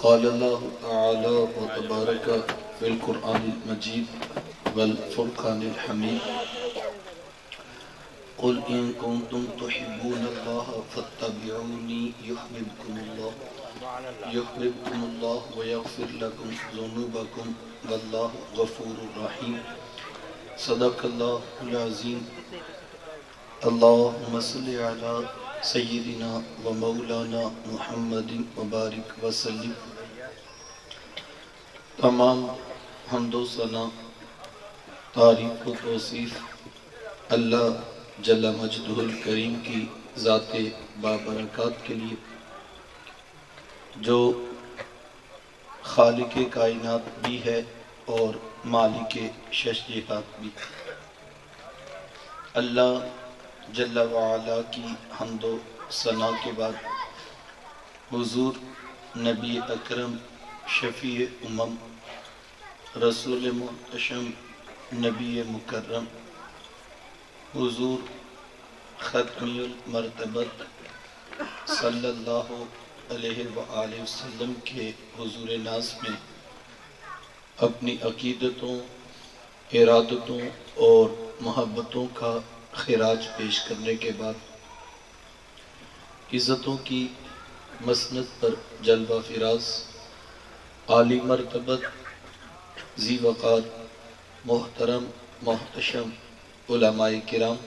قال الله تعالى وتبارك في القرآن المجيد والفرقان الحميد قل إن كنتم تحبون الله فاتبعوني يحببكم الله ويغفر لكم ذنوبكم والله غفور رحيم صدق الله العظيم اللهم صل على سیدنا و مولانا محمد مبارک وسلم۔ تمام حمد و ثنا تعریف و توصیف اللہ جل مجدہ الکریم کی ذات بابرکات کے لیے جو خالق کائنات بھی ہے اور مالک شش جہات بھی۔ اللہ جل وعلا کی حمد و ثنا کے بعد حضور نبی اکرم شفیع امم رسول محتشم نبی مکرم حضور ختمی المرتبت صلی اللہ علیہ وآلہ وسلم کے حضور ناز میں اپنی عقیدتوں، ارادتوں اور محبتوں کا خراج پیش کرنے کے بعد عزتوں کی مسند پر جلوہ فراز عالی مرتبت ذی وقار محترم محتشم علماء کرام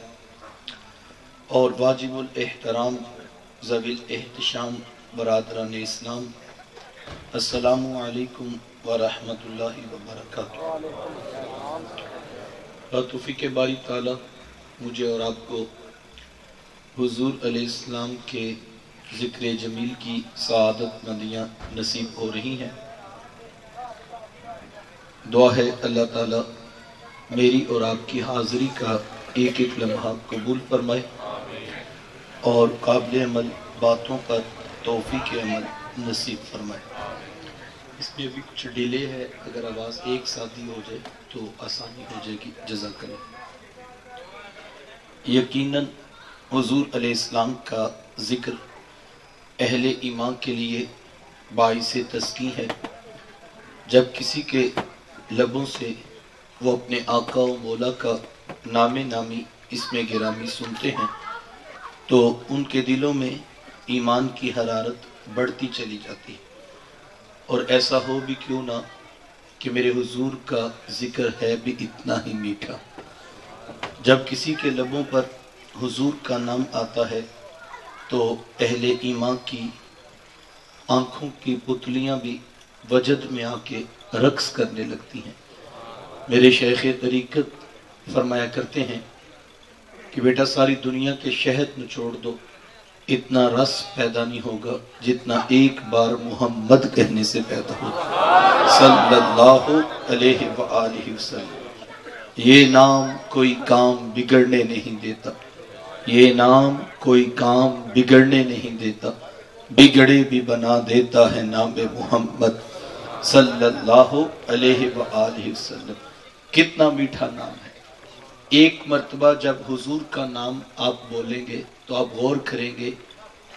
اور واجب الاحترام ذوی الاحتشام برادران اسلام، السلام علیکم ورحمۃ اللہ وبرکاتہ۔ توفیق باری تعالی مجھے اور آپ کو حضور علیہ السلام کے ذکر جمیل کی سعادت مندیاں نصیب ہو رہی ہیں۔ دعا ہے اللہ تعالیٰ میری اور آپ کی حاضری کا ایک ایک لمحہ قبول فرمائے اور قابل عمل باتوں پر توفیق عمل نصیب فرمائے۔ اس میں ابھی کچھ ڈیلے ہے، اگر آواز ایک ساتھ ہی ہو جائے تو آسانی ہو جائے گی، جزاک اللہ۔ یقیناً حضور علیہ السلام کا ذکر اہل ایمان کے لیے باعث تسکین ہے۔ جب کسی کے لبوں سے وہ اپنے آقا و مولا کا نام نامی اسم گرامی سنتے ہیں تو ان کے دلوں میں ایمان کی حرارت بڑھتی چلی جاتی ہے، اور ایسا ہو بھی کیوں نہ کہ میرے حضور کا ذکر ہے بھی اتنا ہی میٹھا۔ جب کسی کے لبوں پر حضور کا نام آتا ہے تو اہل ایمان کی آنکھوں کی پتلیاں بھی وجد میں آ کے رقص کرنے لگتی ہیں۔ میرے شیخ طریقت فرمایا کرتے ہیں کہ بیٹا ساری دنیا کے شہد نچوڑ دو، اتنا رس پیدا نہیں ہوگا جتنا ایک بار محمد کہنے سے پیدا ہوگا صلی اللہ علیہ وآلہ وسلم۔ یہ نام کوئی کام بگڑنے نہیں دیتا، یہ نام کوئی کام بگڑنے نہیں دیتا، بگڑے بھی بنا دیتا ہے نام محمد صلی اللہ علیہ وآلہ وسلم۔ کتنا میٹھا نام ہے۔ ایک مرتبہ جب حضور کا نام آپ بولیں گے تو آپ غور کریں گے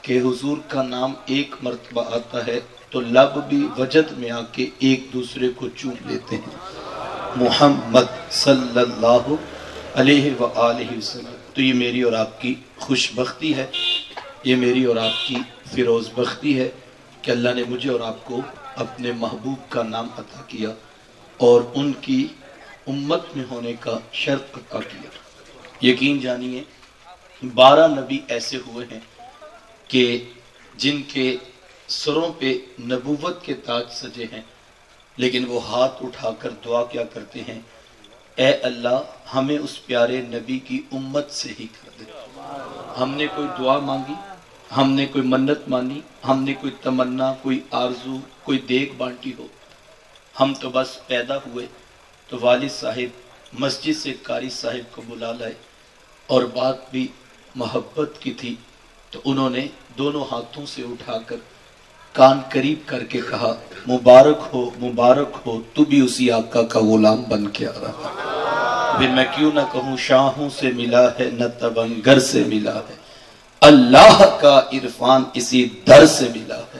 کہ حضور کا نام ایک مرتبہ آتا ہے تو لب بھی وجد میں آ کے ایک دوسرے کو چوم لیتے ہیں، محمد صلی اللہ علیہ وآلہ وسلم۔ تو یہ میری اور آپ کی خوش بختی ہے، یہ میری اور آپ کی فیروز بختی ہے کہ اللہ نے مجھے اور آپ کو اپنے محبوب کا نام عطا کیا اور ان کی امت میں ہونے کا شرف عطا کیا۔ یقین جانیے 12 نبی ایسے ہوئے ہیں کہ جن کے سروں پہ نبوت کے تاج سجے ہیں، لیکن وہ ہاتھ اٹھا کر دعا کیا کرتے ہیں، اے اللہ ہمیں اس پیارے نبی کی امت سے ہی کر دے۔ ہم نے کوئی دعا مانگی، ہم نے کوئی منت مانی، ہم نے کوئی تمنا، کوئی آرزو، کوئی دیگ بانٹی ہو، ہم تو بس پیدا ہوئے تو والد صاحب مسجد سے قاری صاحب کو بلا لائے اور بات بھی محبت کی تھی تو انہوں نے دونوں ہاتھوں سے اٹھا کر کان قریب کر کے کہا، مبارک ہو تو بھی اسی آقا کا غلام بن کے آ رہا۔ پھر میں کیوں نہ کہوں شاہوں سے ملا ہے نہ تبنگر سے ملا ہے، اللہ کا عرفان اسی در سے ملا ہے۔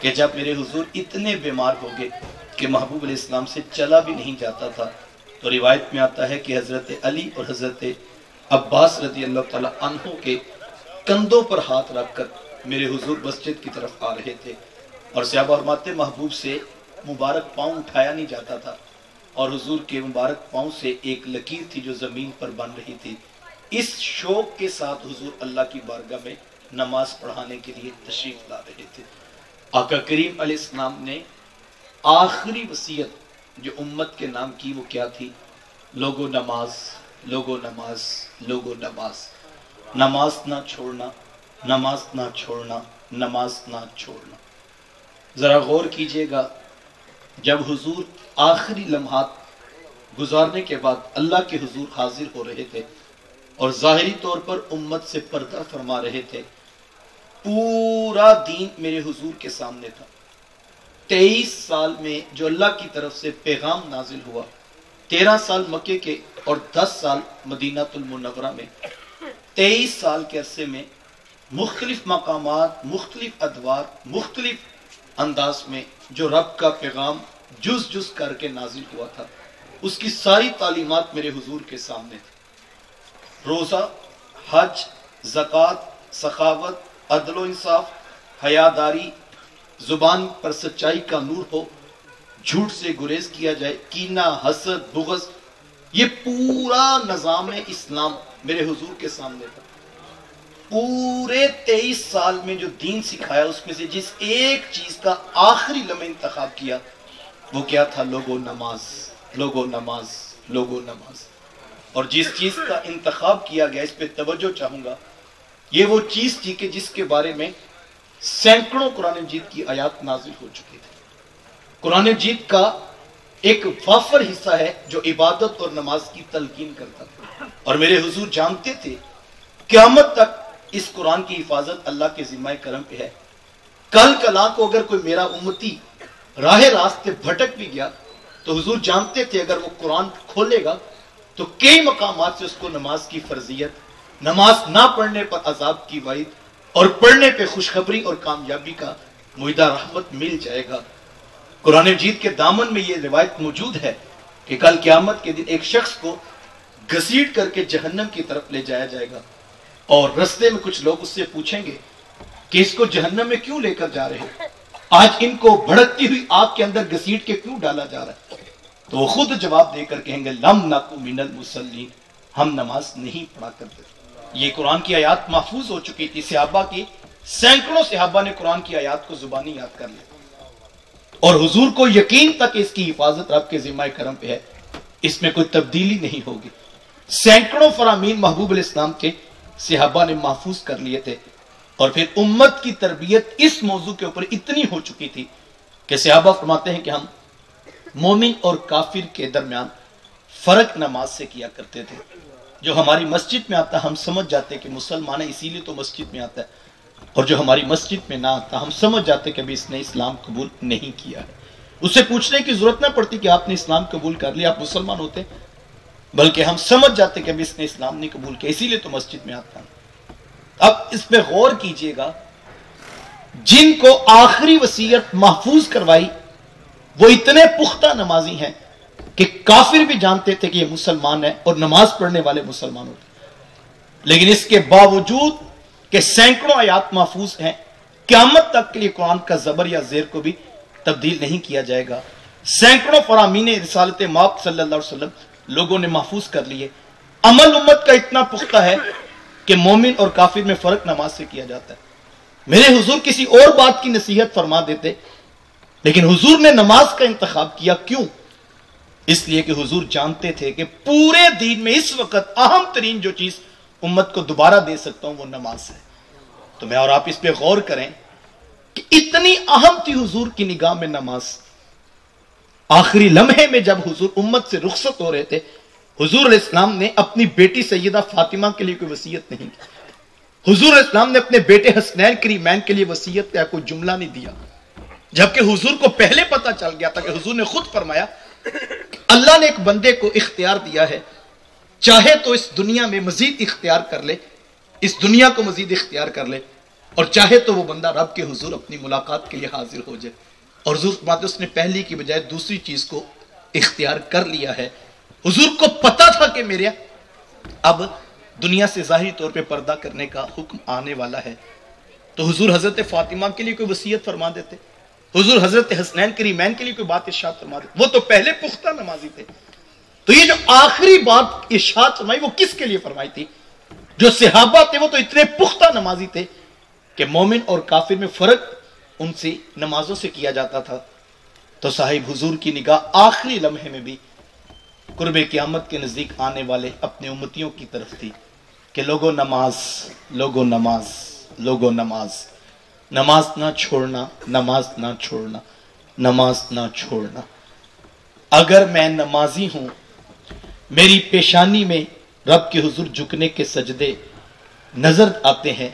کہ جب میرے حضور اتنے بیمار ہو گئے کہ محبوب علیہ السلام سے چلا بھی نہیں جاتا تھا، تو روایت میں آتا ہے کہ حضرت علی اور حضرت عباس رضی اللہ تعالیٰ عنہ کے کندھوں پر ہاتھ رکھ کر میرے حضور مسجد کی طرف آ رہے تھے، اور صحابہ فرماتے محبوب سے مبارک پاؤں اٹھایا نہیں جاتا تھا، اور حضور کے مبارک پاؤں سے ایک لکیر تھی جو زمین پر بن رہی تھی۔ اس شوق کے ساتھ حضور اللہ کی بارگاہ میں نماز پڑھانے کے لیے تشریف لا رہے تھے۔ آقا کریم علیہ السلام نے آخری وصیت جو امت کے نام کی وہ کیا تھی؟ لوگو نماز، لوگو نماز، لوگو نماز، نماز نہ چھوڑنا، نماز نہ چھوڑنا، نماز نہ چھوڑنا۔ ذرا غور کیجئے گا، جب حضور آخری لمحات گزارنے کے بعد اللہ کے حضور حاضر ہو رہے تھے اور ظاہری طور پر امت سے پردہ فرما رہے تھے، پورا دین میرے حضور کے سامنے تھا۔ 23 سال میں جو اللہ کی طرف سے پیغام نازل ہوا، 13 سال مکے کے اور 10 سال مدینہ المنورہ میں، 23 سال کے عرصے میں مختلف مقامات، مختلف ادوار، مختلف انداز میں جو رب کا پیغام جز جز کر کے نازل ہوا تھا، اس کی ساری تعلیمات میرے حضور کے سامنے تھی۔ روزہ، حج، زکوٰۃ، سخاوت، عدل و انصاف، حیاداری، زبان پر سچائی کا نور ہو، جھوٹ سے گریز کیا جائے، کینہ، حسد، بغض، یہ پورا نظام اسلام میرے حضور کے سامنے تھا۔ پورے 23 سال میں جو دین سکھایا، اس میں سے جس ایک چیز کا آخری لمحہ انتخاب کیا وہ کیا تھا؟ لوگو نماز، لوگو نماز، لوگو نماز۔ اور جس چیز کا انتخاب کیا گیا، اس پہ توجہ چاہوں گا، یہ وہ چیز تھی کہ جس کے بارے میں سینکڑوں قرآن مجید کی آیات نازل ہو چکی تھی۔ قرآن مجید کا ایک وافر حصہ ہے جو عبادت اور نماز کی تلقین کرتا تھا، اور میرے حضور جانتے تھے قیامت تک اس قرآن کی حفاظت اللہ کے ذمہ کرم پہ ہے۔ کل کلا کو اگر کوئی میرا امتی راہ راستے بھٹک بھی گیا تو حضور جانتے تھے اگر وہ قرآن کھولے گا تو کئی مقامات سے اس کو نماز کی فرضیت، نماز نہ پڑھنے پر عذاب کی وعید اور پڑھنے پہ خوشخبری اور کامیابی کا معاہدہ رحمت مل جائے گا۔ قرآن مجید کے دامن میں یہ روایت موجود ہے کہ کل قیامت کے دن ایک شخص کو گھسیٹ کر کے جہنم کی طرف لے جایا جائے گا، اور رستے میں کچھ لوگ اس سے پوچھیں گے کہ اس کو جہنم میں کیوں لے کر جا رہے ہیں، آج ان کو بھڑکتی ہوئی آگ کے اندر گھسیٹ کے کیوں ڈالا جا رہا ہے؟ تو وہ خود جواب دے کر کہیں گے لم نکو من المصلین، ہم نماز نہیں پڑھا کرتے۔ یہ قرآن کی آیات محفوظ ہو چکی تھی، صحابہ کی سینکڑوں صحابہ نے قرآن کی آیات کو زبانی یاد کر لیا، اور حضور کو یقین تک اس کی حفاظت رب کے ذمہ کرم پہ ہے، اس میں کوئی تبدیلی نہیں ہوگی۔ سینکڑوں فرامین محبوب علیہ السلام کے صحابہ نے محفوظ کر لیے تھے، اور پھر امت کی تربیت اس موضوع کے اوپر اتنی ہو چکی تھی کہ صحابہ فرماتے ہیں کہ ہم مومن اور کافر کے درمیان فرق نماز سے کیا کرتے تھے۔ جو ہماری مسجد میں آتا ہم سمجھ جاتے کہ مسلمان ہے اسی لیے تو مسجد میں آتا ہے، اور جو ہماری مسجد میں نہ آتا ہم سمجھ جاتے کہ ابھی اس نے اسلام قبول نہیں کیا ہے۔ اسے پوچھنے کی ضرورت نہ پڑتی کہ آپ نے اسلام قبول کر لیا، آپ مسلمان ہوتے، بلکہ ہم سمجھ جاتے کہ ابھی اس نے اسلام نہیں قبول کیا اسی لیے تو مسجد میں آتا ہے۔ اب اس پہ غور کیجئے گا، جن کو آخری وصیت محفوظ کروائی وہ اتنے پختہ نمازی ہیں کہ کافر بھی جانتے تھے کہ یہ مسلمان ہے اور نماز پڑھنے والے مسلمان ہوتے، لیکن اس کے باوجود کہ سینکڑوں آیات محفوظ ہیں، قیامت تک کے لیے قرآن کا زبر یا زیر کو بھی تبدیل نہیں کیا جائے گا۔ سینکڑوں فرامین رسالت مآب صلی اللہ علیہ وسلم لوگوں نے محفوظ کر لیے۔ عمل امت کا اتنا پختہ ہے کہ مومن اور کافر میں فرق نماز سے کیا جاتا ہے۔ میرے حضور کسی اور بات کی نصیحت فرما دیتے، لیکن حضور نے نماز کا انتخاب کیا۔ کیوں؟ اس لیے کہ حضور جانتے تھے کہ پورے دین میں اس وقت اہم ترین جو چیز امت کو دوبارہ دے سکتا ہوں وہ نماز ہے۔ تو میں اور آپ اس پہ غور کریں کہ اتنی اہم تھی حضور کی نگاہ میں نماز۔ آخری لمحے میں جب حضور امت سے رخصت ہو رہے تھے، حضور علیہ السلام نے اپنی بیٹی سیدہ فاطمہ کے لیے کوئی وصیت نہیں کی، حضور علیہ السلام نے اپنے بیٹے حسنین کریمین کے لیے وصیت کا کوئی جملہ نہیں دیا، جبکہ حضور کو پہلے پتا چل گیا تھا کہ حضور نے خود فرمایا اللہ نے ایک بندے کو اختیار دیا ہے، چاہے تو اس دنیا میں مزید اختیار کر لے، اس دنیا کو مزید اختیار کر لے، اور چاہے تو وہ بندہ رب کے حضور اپنی ملاقات کے لیے حاضر ہو جائے. اور حضور فرماتے اس نے پہلی کی بجائے دوسری چیز کو اختیار کر لیا ہے. حضور کو پتا تھا کہ میرے اب دنیا سے ظاہری طور پہ پردہ کرنے کا حکم آنے والا ہے، تو حضور حضرت فاطمہ کے لیے کوئی وصیت فرما دیتے، حضور حضرت حسنین کریمین کے لیے کوئی بات ارشاد فرما دیتے. وہ تو پہلے پختہ نمازی تھے، تو یہ جو آخری بات ارشاد فرمائی وہ کس کے لیے فرمائی تھی؟ جو صحابہ تھے وہ تو اتنے پختہ نمازی تھے کہ مومن اور کافر میں فرق ان سے نمازوں سے کیا جاتا تھا. تو صاحب حضور کی نگاہ آخری لمحے میں بھی قرب قیامت کے نزدیک آنے والے اپنے امتیوں کی طرف تھی کہ لوگوں نماز، لوگوں نماز، لوگوں نماز، نماز نہ چھوڑنا، نماز نہ چھوڑنا، نماز نہ چھوڑنا. اگر میں نمازی ہوں، میری پیشانی میں رب کے حضور جھکنے کے سجدے نظر آتے ہیں،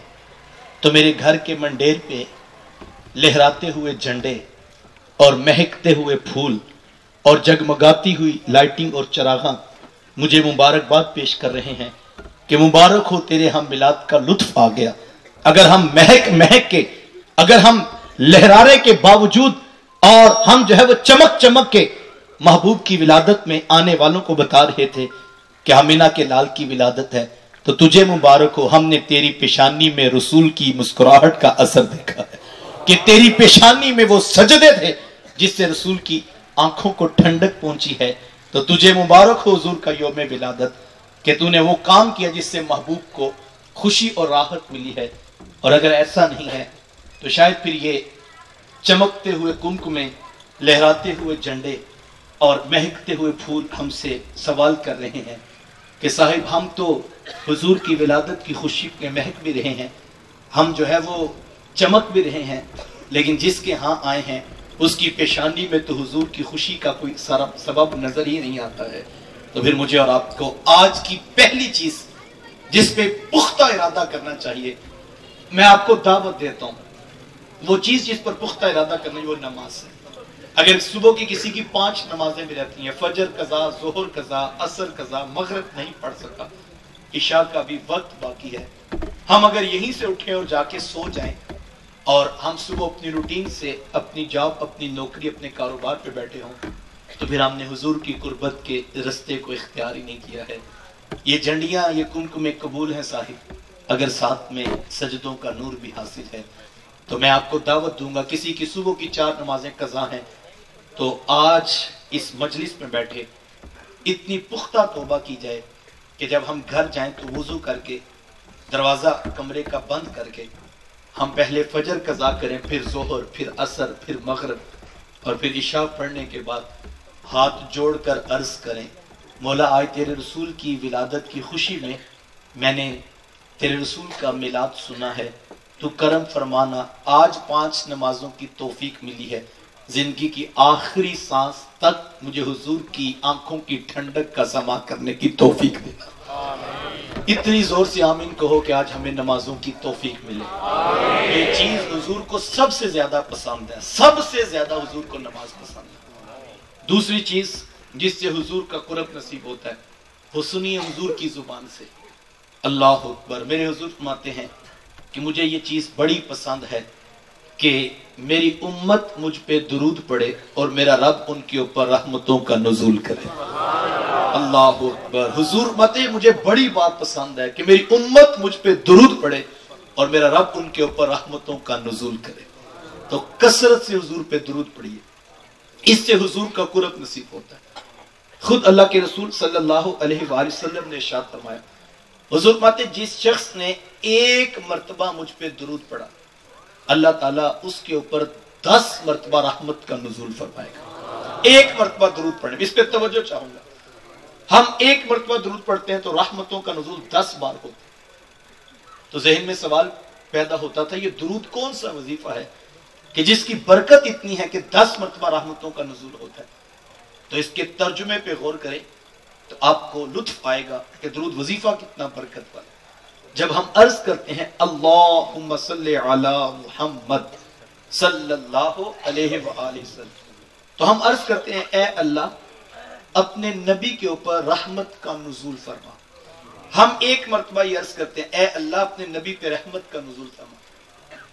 تو میرے گھر کے منڈیر پہ لہراتے ہوئے جھنڈے اور مہکتے ہوئے پھول اور جگمگاتی ہوئی لائٹنگ اور چراغاں مجھے مبارکباد پیش کر رہے ہیں کہ مبارک ہو تیرے ہم میلاد کا لطف آ گیا. اگر ہم مہک کے، اگر ہم لہرارے کے باوجود اور ہم جو ہے وہ چمک چمک کے محبوب کی ولادت میں آنے والوں کو بتا رہے تھے کہ آمینہ کے لال کی ولادت ہے، تو تجھے مبارک ہو، ہم نے تیری پیشانی میں رسول کی مسکراہٹ کا اثر دیکھا ہے کہ تیری پیشانی میں وہ سجدے تھے جس سے رسول کی آنکھوں کو ٹھنڈک پہنچی ہے. تو تجھے مبارک ہو حضور کا یوم ولادت کہ تو نے وہ کام کیا جس سے محبوب کو خوشی اور راحت ملی ہے. اور اگر ایسا نہیں ہے تو شاید پھر یہ چمکتے ہوئے کمکمے، لہراتے ہوئے جھنڈے اور مہکتے ہوئے پھول ہم سے سوال کر رہے ہیں کہ صاحب ہم تو حضور کی ولادت کی خوشی میں مہک بھی رہے ہیں، ہم جو ہے وہ چمک بھی رہے ہیں، لیکن جس کے ہاں آئے ہیں اس کی پیشانی میں تو حضور کی خوشی کا کوئی سبب نظر ہی نہیں آتا ہے. تو پھر مجھے اور آپ کو آج کی پہلی چیز جس پہ پختہ ارادہ کرنا چاہیے، میں آپ کو دعوت دیتا ہوں، وہ چیز جس پر پختہ ارادہ کرنا ہے وہ نماز ہے. اگر صبح کی کسی کی 5 نمازیں بھی رہتی ہیں، فجر قضا، ظہر قضا، عصر قضا، مغرب نہیں پڑھ سکا، عشاء کا بھی وقت باقی ہے، ہم اگر یہیں سے اٹھیں اور جا کے سو جائیں اور ہم صبح اپنی روٹین سے اپنی جاب، اپنی نوکری، اپنے کاروبار پہ بیٹھے ہوں، تو پھر ہم نے حضور کی قربت کے رستے کو اختیار ہی نہیں کیا ہے. یہ جھنڈیاں، یہ کمکمے قبول ہیں صاحب، اگر ساتھ میں سجدوں کا نور بھی حاصل ہے. تو میں آپ کو دعوت دوں گا، کسی کی صبح کی 4 نمازیں قضا ہیں تو آج اس مجلس میں بیٹھے اتنی پختہ توبہ کی جائے کہ جب ہم گھر جائیں تو وضو کر کے دروازہ کمرے کا بند کر کے ہم پہلے فجر قضا کریں، پھر ظہر، پھر عصر، پھر مغرب اور پھر عشاء پڑھنے کے بعد ہاتھ جوڑ کر عرض کریں، مولا آج تیرے رسول کی ولادت کی خوشی میں نے تیرے رسول کا میلاد سنا ہے، تو کرم فرمانا، آج 5 نمازوں کی توفیق ملی ہے، زندگی کی آخری سانس تک مجھے حضور کی آنکھوں کی ٹھنڈک کا سما کرنے کی توفیق دینا. اتنی زور سے آمین کہو کہ آج ہمیں نمازوں کی توفیق ملے. یہ چیز حضور کو سب سے زیادہ پسند ہے، سب سے زیادہ حضور کو نماز پسند ہے. دوسری چیز جس سے حضور کا قرب نصیب ہوتا ہے، وہ سنیے حضور کی زبان سے، اللہ اکبر. میرے حضور فرماتے ہیں کہ مجھے یہ چیز بڑی پسند ہے کہ میری امت مجھ پہ درود پڑھے اور میرا رب ان کے اوپر رحمتوں کا نزول کرے. اللہ اکبر. حضور فرماتے مجھے بڑی بات پسند ہے کہ میری امت مجھ پہ درود پڑھے اور میرا رب ان کے اوپر رحمتوں کا نزول کرے. تو کثرت سے حضور پہ درود پڑھیے، اس سے حضور کا قرب نصیب ہوتا ہے. خود اللہ کے رسول صلی اللہ علیہ وآلہ وسلم نے ارشاد فرمایا، حضور فرماتے جس شخص نے 1 مرتبہ مجھ پہ درود پڑھا، اللہ تعالیٰ اس کے اوپر 10 مرتبہ رحمت کا نزول فرمائے گا. 1 مرتبہ درود پڑھنے، اس پہ توجہ چاہوں گا. ہم 1 مرتبہ درود پڑھتے ہیں تو رحمتوں کا نزول 10 بار ہوتا ہے. تو ذہن میں سوال پیدا ہوتا تھا، یہ درود کون سا وظیفہ ہے کہ جس کی برکت اتنی ہے کہ 10 مرتبہ رحمتوں کا نزول ہوتا ہے؟ تو اس کے ترجمے پہ غور کریں تو آپ کو لطف آئے گا کہ درود وظیفہ کتنا برکت والا. جب ہم عرض کرتے ہیں اللہم صلی علی محمد صلی اللہ علیہ وآلہ وسلم، تو ہم عرض کرتے ہیں اے اللہ اپنے نبی کے اوپر رحمت کا نزول فرما. ہم 1 مرتبہ یہ عرض کرتے ہیں اے اللہ اپنے نبی پہ رحمت کا نزول فرما.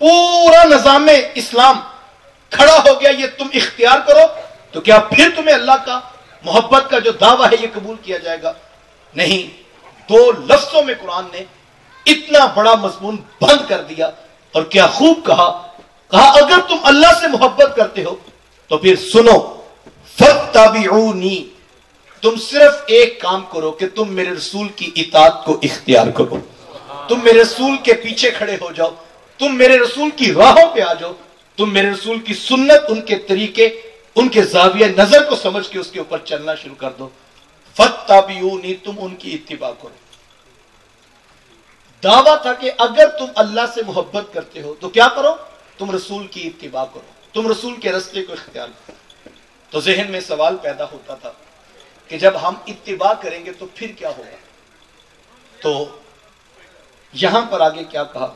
پورا نظام اسلام کھڑا ہو گیا، یہ تم اختیار کرو، تو کیا پھر تمہیں اللہ کا محبت کا جو دعویٰ ہے یہ قبول کیا جائے گا؟ نہیں، 2 لفظوں میں قرآن نے اتنا بڑا مضمون بند کر دیا، اور کیا خوب کہا اگر تم اللہ سے محبت کرتے ہو تو پھر سنو، فَاتَّبِعُونِي، تم صرف ایک کام کرو کہ تم میرے رسول کی اطاعت کو اختیار کرو، تم میرے رسول کے پیچھے کھڑے ہو جاؤ، تم میرے رسول کی راہوں پہ آ جاؤ، تم میرے رسول کی سنت، ان کے طریقے، ان کے زاویہ نظر کو سمجھ کے اس کے اوپر چلنا شروع کر دو۔ فَاتَّبِعُونِی، تم ان کی اتباع کرو۔ دعویٰ تھا کہ اگر تم اللہ سے محبت کرتے ہو تو کیا کرو؟ تم رسول کی اتباع کرو، تم رسول کے راستے کو اختیار کرو۔ تو ذہن میں سوال پیدا ہوتا تھا کہ جب ہم اتباع کریں گے تو پھر کیا ہوگا؟ تو یہاں پر آگے کیا کہا؟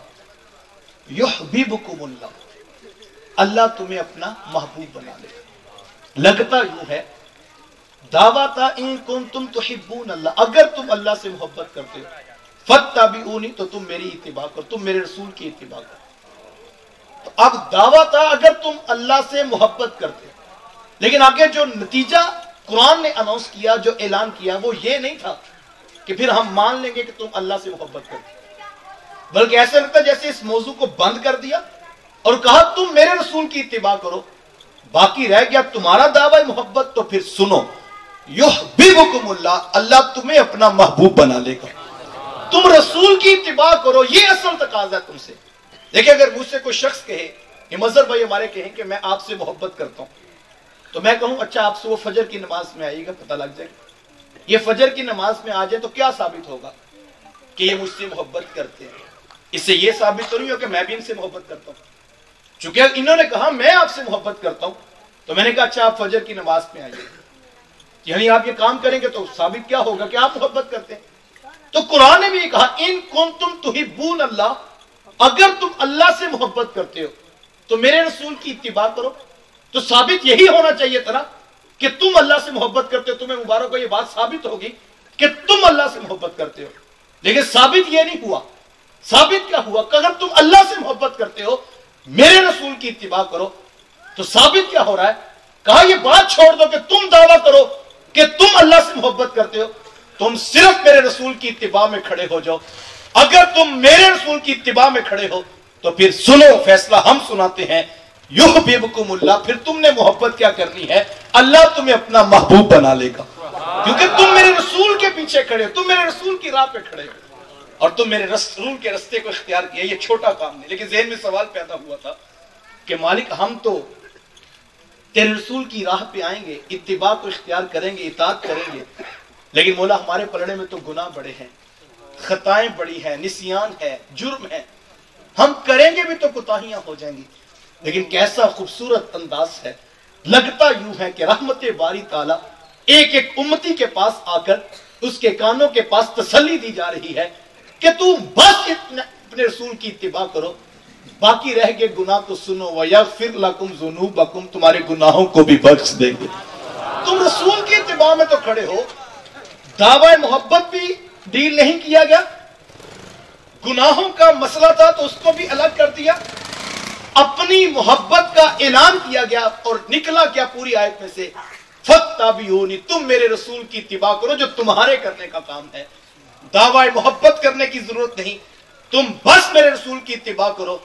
یحببکم اللہ، اللہ تمہیں اپنا محبوب بنا لے گا۔ لگتا یوں ہے، دعویٰ تھا ان کنتم تحبون اللہ، اگر تم اللہ سے محبت کرتے ہو، فاتبعونی، تو تم میری اتباع کرو، تم میرے رسول کی اتباع کرو۔ تو اب دعویٰ تھا اگر تم اللہ سے محبت کرتے ہو، لیکن آگے جو نتیجہ قرآن نے اناؤنس کیا، جو اعلان کیا، وہ یہ نہیں تھا کہ پھر ہم مان لیں گے کہ تم اللہ سے محبت کرتے ہو، بلکہ ایسا لگتا ہے جیسے اس موضوع کو بند کر دیا اور کہا تم میرے رسول کی اتباع کرو، باقی رہ گیا تمہارا دعوی محبت، تو پھر سنو، یحببکم اللہ، اللہ تمہیں اپنا محبوب بنا لے گا، تم رسول کی اتباع کرو، یہ اصل تقاضا ہے تم سے۔ دیکھیں، اگر مجھ سے کوئی شخص کہے کہ مظہر بھائی ہمارے کہیں کہ میں آپ سے محبت کرتا ہوں، تو میں کہوں اچھا آپ سے وہ فجر کی نماز میں آئیے گا، پتہ لگ جائے گا۔ یہ فجر کی نماز میں آ جائے تو کیا ثابت ہوگا کہ یہ مجھ سے محبت کرتے ہیں؟ اس سے یہ ثابت تو نہیں ہو کہ میں بھی ان سے محبت کرتا ہوں۔ چونکہ انہوں نے کہا میں آپ سے محبت کرتا ہوں، تو میں نے کہا اچھا آپ فجر کی نماز میں آئیے، یعنی آپ یہ کام کریں گے تو ثابت کیا ہوگا کہ آپ محبت کرتے ہیں۔ تو قرآن نے بھی یہ کہا ان کنتم تحبون اللہ، اگر تم اللہ سے محبت کرتے ہو تو میرے رسول کی اتباع کرو۔ تو ثابت یہی ہونا چاہیے تھا کہ تم اللہ سے محبت کرتے ہو، تمہیں مبارک کو یہ بات ثابت ہوگی کہ تم اللہ سے محبت کرتے ہو، لیکن ثابت یہ نہیں ہوا۔ ثابت کیا ہوا کہ اگر تم اللہ سے محبت کرتے ہو میرے رسول کی اتباع کرو، تو ثابت کیا ہو رہا ہے؟ کہا یہ بات چھوڑ دو کہ تم دعویٰ کرو کہ تم اللہ سے محبت کرتے ہو، تم صرف میرے رسول کی اتباع میں کھڑے ہو جاؤ۔ اگر تم میرے رسول کی اتباع میں کھڑے ہو تو پھر سنو، فیصلہ ہم سناتے ہیں، یحببکم اللہ، پھر تم نے محبت کیا کرنی ہے؟ اللہ تمہیں اپنا محبوب بنا لے گا، کیونکہ تم میرے رسول کے پیچھے کھڑے ہو، تم میرے رسول کی راہ پہ کھڑے ہو، اور تم میرے رسول کے رستے کو اختیار کیا۔ یہ چھوٹا کام نہیں، لیکن ذہن میں سوال پیدا ہوا تھا کہ مالک ہم تو تیرے رسول کی راہ پہ آئیں گے، اتباع کو اختیار کریں گے، اطاعت کریں گے، لیکن مولا ہمارے پلڑے میں تو گناہ بڑے ہیں، خطائیں بڑی ہیں، نسیان ہے، جرم ہے، ہم کریں گے بھی تو کوتاہیاں ہو جائیں گی۔ لیکن کیسا خوبصورت انداز ہے، لگتا یوں ہے کہ رحمت باری تعالیٰ ایک ایک امتی کے پاس آ کر اس کے کانوں کے پاس تسلی دی جا رہی ہے کہ تم بس اپنے رسول کی اتباع کرو، باقی رہ گئے گناہ تو سنو، وَيَغْفِرْ لَكُمْ ذُنُوبَكُمْ، تمہارے گناہوں کو بھی بخش دیں گے۔ تم رسول کی اتباع میں تو کھڑے ہو، دعوی محبت بھی ڈیل نہیں کیا گیا، گناہوں کا مسئلہ تھا تو اس کو بھی الگ کر دیا، اپنی محبت کا اعلان کیا گیا، اور نکلا کیا پوری آیت میں سے؟ فَاتَّبِعُونِی، تم میرے رسول کی اتباع کرو جو تمہارے کرنے کا کام ہے، دعوی محبت کرنے کی ضرورت نہیں، تم بس میرے رسول کی اتباع کرو۔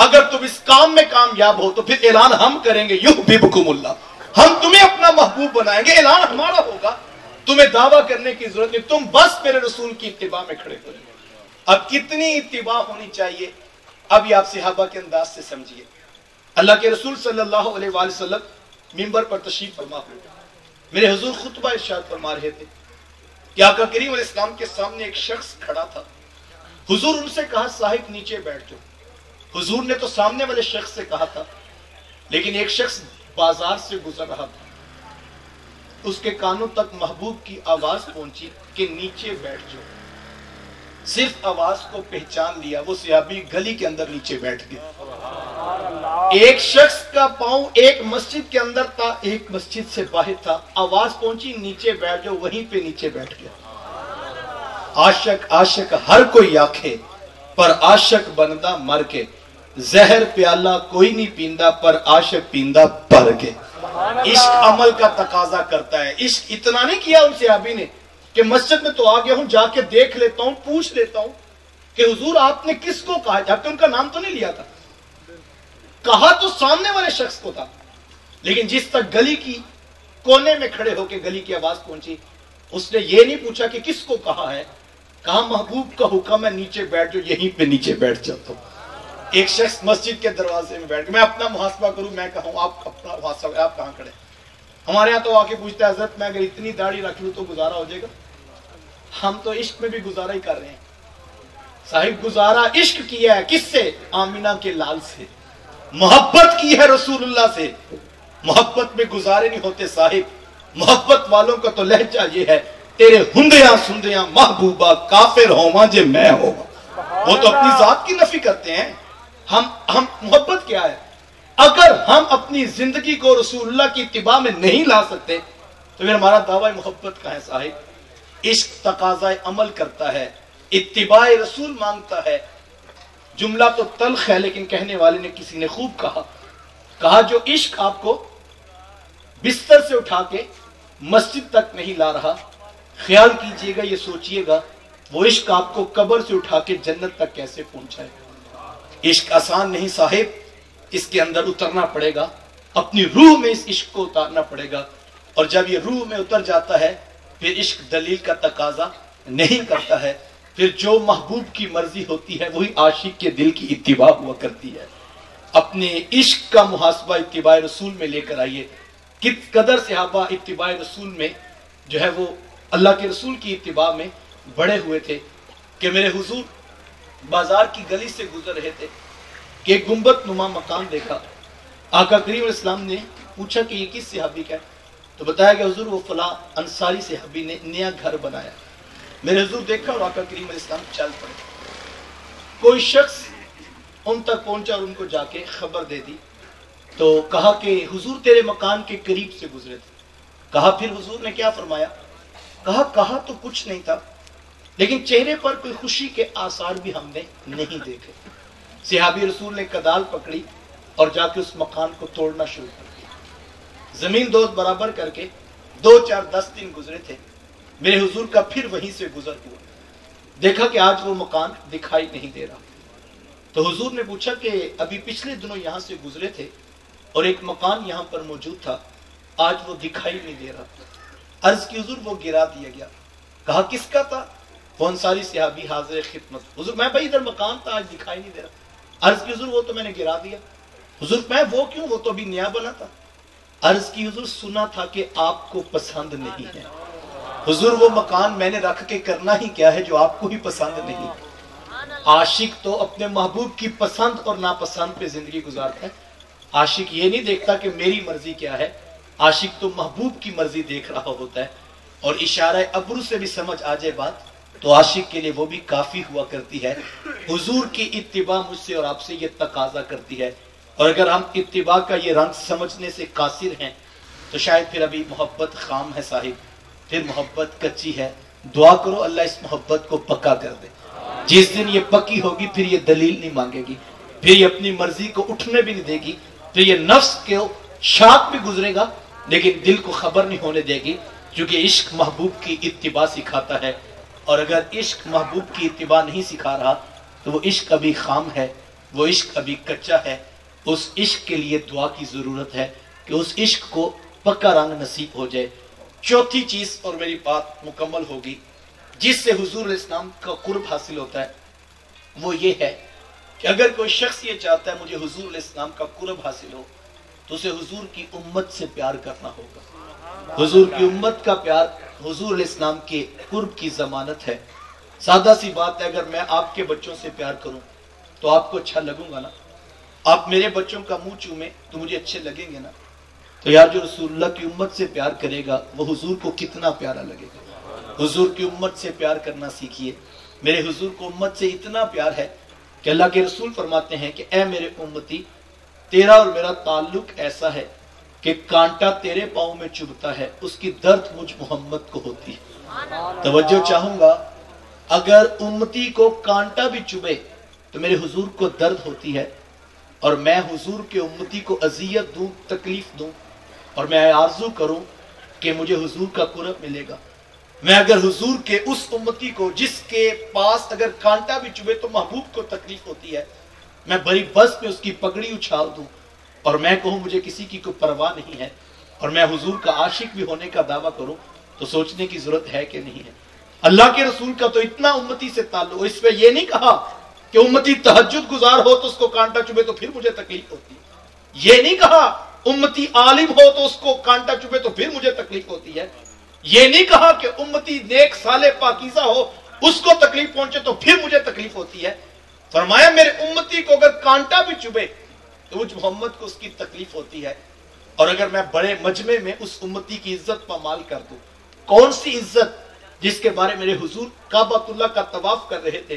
اگر تم اس کام میں کامیاب ہو تو پھر اعلان ہم کریں گے، یحببکم اللہ، ہم تمہیں اپنا محبوب بنائیں گے، اعلان ہمارا ہوگا، تمہیں دعویٰ کرنے کی ضرورت نہیں، تم بس میرے رسول کی اتباع میں کھڑے ہو جائے۔ اب کتنی اتباع ہونی چاہیے، اب یہ آپ صحابہ کے انداز سے سمجھیے۔ اللہ کے رسول صلی اللہ علیہ وآلہ وسلم منبر پر تشریف فرما ہوئے، میرے حضور خطبہ ارشاد فرما رہے تھے کہ آقا کریم علیہ السلام کے سامنے ایک شخص کھڑا تھا، حضور ان سے کہا صاحب نیچے بیٹھ جاؤ۔ حضور نے تو سامنے والے شخص سے کہا تھا، لیکن ایک شخص بازار سے گزر رہا تھا، اس کے کانوں تک محبوب کی آواز پہنچی کہ نیچے بیٹھ جاؤ۔ صرف آواز کو پہچان لیا، وہ صحابی گلی کے اندر نیچے بیٹھ گئے۔ ایک شخص کا پاؤں ایک مسجد کے اندر تھا، ایک مسجد سے باہر تھا، آواز پہنچی نیچے بیٹھ جاؤ، وہیں پہ نیچے بیٹھ گیا۔ عاشق ہر کوئی آنکھے، پر عاشق بندہ مر کے، زہر پیالہ کوئی نہیں پیندا پر عاشق پیندا بھر کے. عشق عمل کا تقاضا کرتا ہے. عشق اتنا نہیں کیا ان صحابی نے کہ مسجد میں تو آ گیا ہوں، جا کے دیکھ لیتا ہوں، پوچھ لیتا ہوں کہ حضور آپ نے کس کو کہا، جبکہ ان کا نام تو نہیں لیا تھا، کہا تو سامنے والے شخص کو تھا، لیکن جس تک گلی کی کونے میں کھڑے ہو کے گلی کی آواز پہنچی، اس نے یہ نہیں پوچھا کہ کس کو کہا ہے، کہا محبوب کا حکم ہے نیچے بیٹھ جو، یہیں پہ نیچے بیٹھ جاتا ہوں. ایک شخص مسجد کے دروازے میں بیٹھ کے، میں اپنا محاسبہ کروں، میں کہوں آپ اپنا محاسبہ، آپ کہاں کھڑے؟ ہمارے ہاں تو آ کے پوچھتا ہے حضرت میں اگر اتنی داڑھی رکھ لوں تو گزارا ہو جائے گا؟ ہم تو عشق میں بھی گزارا ہی کر رہے ہیں صاحب. گزارا عشق کیا ہے کس سے؟ آمینہ کے لال سے. محبت کی ہے رسول اللہ سے. محبت میں گزارے نہیں ہوتے صاحب. محبت والوں کا تو لہجہ یہ ہے، تیرے ہندیاں سندیاں محبوبہ کافر ہوواں جے میں ہوواں. وہ تو اپنی ذات کی نفی کرتے ہیں. ہم محبت کیا ہے؟ اگر ہم اپنی زندگی کو رسول اللہ کی اتباع میں نہیں لا سکتے تو پھر ہمارا دعویٰ محبت کا ہے صاحب. عشق تقاضا عمل کرتا ہے، اتباع رسول مانگتا ہے. جملہ تو تلخ ہے لیکن کہنے والے نے کسی نے خوب کہا جو عشق آپ کو بستر سے اٹھا کے مسجد تک نہیں لا رہا، خیال کیجئے گا، یہ سوچئے گا وہ عشق آپ کو قبر سے اٹھا کے جنت تک کیسے پہنچائے. عشق آسان نہیں صاحب، اس کے اندر اترنا پڑے گا، اپنی روح میں اس عشق کو اتارنا پڑے گا. اور جب یہ روح میں اتر جاتا ہے پھر عشق دلیل کا تقاضا نہیں کرتا ہے. پھر جو محبوب کی مرضی ہوتی ہے وہی عاشق کے دل کی اتباع ہوا کرتی ہے. اپنے عشق کا محاسبہ اتباع رسول میں لے کر آئیے. کس قدر صحابہ اتباع رسول میں جو ہے وہ اللہ کے رسول کی اتباع میں بڑے ہوئے تھے کہ میرے حضور بازار کی گلی سے گزر رہے تھے کہ ایک گنبد نما مکان دیکھا. آقا کریم علیہ السلام نے پوچھا کہ یہ کس صحابی کا ہے؟ تو بتایا کہ حضور وہ فلاں انصاری صحابی نے نیا گھر بنایا. میرے حضور دیکھا اور آقا کریم علیہ السلام چل پڑے. کوئی شخص ان تک پہنچا اور ان کو جا کے خبر دے دی تو کہا کہ حضور تیرے مکان کے قریب سے گزرے تھے. کہا پھر حضور نے کیا فرمایا؟ کہا تو کچھ نہیں تھا لیکن چہرے پر کوئی خوشی کے آثار بھی ہم نے نہیں دیکھے. صحابی رسول نے کدال پکڑی اور جا کے اس مکان کو توڑنا شروع کر دیا. زمین دوست برابر کر کے 2-4-10 دن گزرے تھے. میرے حضور کا پھر وہیں سے گزر ہوا. دیکھا کہ آج وہ مکان دکھائی نہیں دے رہا. تو حضور نے پوچھا کہ ابھی پچھلے دنوں یہاں سے گزرے تھے اور ایک مکان یہاں پر موجود تھا، آج وہ دکھائی نہیں دے رہا. عرض کی حضور وہ گرا دیا گیا. کہا کس کا تھا؟ وہ انصاری صحابی حاضر خدمت. حضور میں بھائی ادھر مکان تھا آج دکھائی نہیں دے رہا. عرض کی حضور وہ تو میں نے گرا دیا. حضور میں وہ کیوں؟ وہ تو ابھی نیا بنا تھا. عرض کی حضور سنا تھا کہ آپ کو پسند نہیں ہے. حضور وہ مکان میں نے رکھ کے کرنا ہی کیا ہے جو آپ کو ہی پسند نہیں. عاشق تو اپنے محبوب کی پسند اور ناپسند پہ زندگی گزارتا ہے. عاشق یہ نہیں دیکھتا کہ میری مرضی کیا ہے، عاشق تو محبوب کی مرضی دیکھ رہا ہوتا ہے. اور اشارہ ابرو سے بھی سمجھ آ جائے بات تو عاشق کے لیے وہ بھی کافی ہوا کرتی ہے. حضور کی اتباع مجھ سے اور آپ سے یہ تقاضا کرتی ہے. اور اگر ہم اتباع کا یہ رنگ سمجھنے سے قاصر ہیں تو شاید پھر ابھی محبت خام ہے صاحب، پھر محبت کچی ہے. دعا کرو اللہ اس محبت کو پکا کر دے. جس دن یہ پکی ہوگی پھر یہ دلیل نہیں مانگے گی، پھر یہ اپنی مرضی کو اٹھنے بھی نہیں دے گی، پھر یہ نفس کے شاک بھی گزرے گا لیکن دل کو خبر نہیں ہونے دے گی، کیونکہ عشق محبوب کی اتباع سکھاتا ہے. اور اگر عشق محبوب کی اتباع نہیں سکھا رہا تو وہ عشق ابھی خام ہے، وہ عشق ابھی کچا ہے. اس عشق کے لیے دعا کی ضرورت ہے کہ اس عشق کو پکا رنگ نصیب ہو جائے. چوتھی چیز اور میری بات مکمل ہوگی جس سے حضور علیہ السلام کا قرب حاصل ہوتا ہے، وہ یہ ہے کہ اگر کوئی شخص یہ چاہتا ہے مجھے حضور علیہ السلام کا قرب حاصل ہو تو اسے حضور کی امت سے پیار کرنا ہوگا. حضور کی امت کا پیار حضور علیہ السلام کے قرب کی ضمانت ہے. سادہ سی بات ہے، اگر میں آپ کے بچوں سے پیار کروں تو آپ کو اچھا لگوں گا نا؟ آپ میرے بچوں کا منہ چومیں تو مجھے اچھے لگیں گے نا؟ تو یار جو رسول اللہ کی امت سے پیار کرے گا وہ حضور کو کتنا پیارا لگے گا. حضور کی امت سے پیار کرنا سیکھیے. میرے حضور کو امت سے اتنا پیار ہے کہ اللہ کے رسول فرماتے ہیں کہ اے میرے امتی، تیرا اور میرا تعلق ایسا ہے کہ کانٹا تیرے پاؤں میں چبھتا ہے اس کی درد مجھ محمد کو ہوتی ہے. توجہ چاہوں گا، اگر امتی کو کانٹا بھی چبھے تو میرے حضور کو درد ہوتی ہے. اور میں حضور کے امتی کو اذیت دوں، تکلیف دوں، اور میں آرزو کروں کہ مجھے حضور کا قرب ملے گا، میں اگر حضور کے اس امتی کو جس کے پاس اگر کانٹا بھی چبھے تو محبوب کو تکلیف ہوتی ہے، میں بڑی بس میں اس کی پگڑی اچھال دوں اور میں کہوں مجھے کسی کی کوئی پرواہ نہیں ہے، اور میں حضور کا عاشق بھی ہونے کا دعویٰ کروں، تو سوچنے کی ضرورت ہے کہ نہیں ہے؟ اللہ کے رسول کا تو اتنا امتی سے تعلق، اس پہ یہ نہیں کہا کہ امتی تہجد گزار ہو تو اس کو کانٹا چبھے تو پھر مجھے تکلیف ہوتی ہے، یہ نہیں کہا امتی عالم ہو تو اس کو کانٹا چبھے تو پھر مجھے تکلیف ہوتی ہے، یہ نہیں کہا کہ امتی نیک صالح پاکیزہ ہو اس کو تکلیف پہنچے تو پھر مجھے تکلیف ہوتی ہے۔ فرمایا میرے امتی کو اگر کانٹا بھی چبھے تو مجھ محمد کو اس کی تکلیف ہوتی ہے، اور اگر میں بڑے مجمع میں اس امتی کی عزت پامال کر دوں، کون سی عزت؟ جس کے بارے میرے حضور کعبہ اللہ کا طواف کر رہے تھے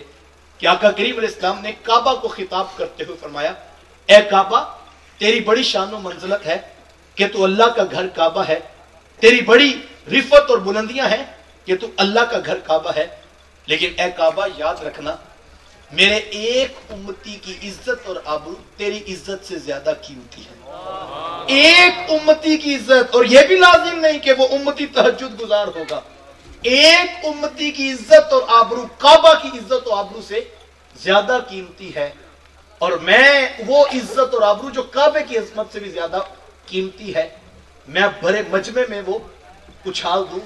کہ آقا کریم علیہ السلام نے کعبہ کو خطاب کرتے ہوئے فرمایا، اے کعبہ تیری بڑی شان و منزلت ہے کہ تو اللہ کا گھر کعبہ ہے، تیری بڑی رفت اور بلندیاں ہیں کہ تو اللہ کا گھر کعبہ ہے، لیکن اے کعبہ یاد رکھنا میرے ایک امتی کی عزت اور آبرو تیری عزت سے زیادہ قیمتی ہے۔ ایک امتی کی عزت، اور یہ بھی لازم نہیں کہ وہ امتی تہجد گزار ہوگا، ایک امتی کی عزت اور آبرو کعبہ کی عزت اور آبرو سے زیادہ قیمتی ہے، اور میں وہ عزت اور آبرو جو کعبے کی عظمت سے بھی زیادہ قیمتی ہے، میں بڑے مجمع میں وہ اچھال دوں،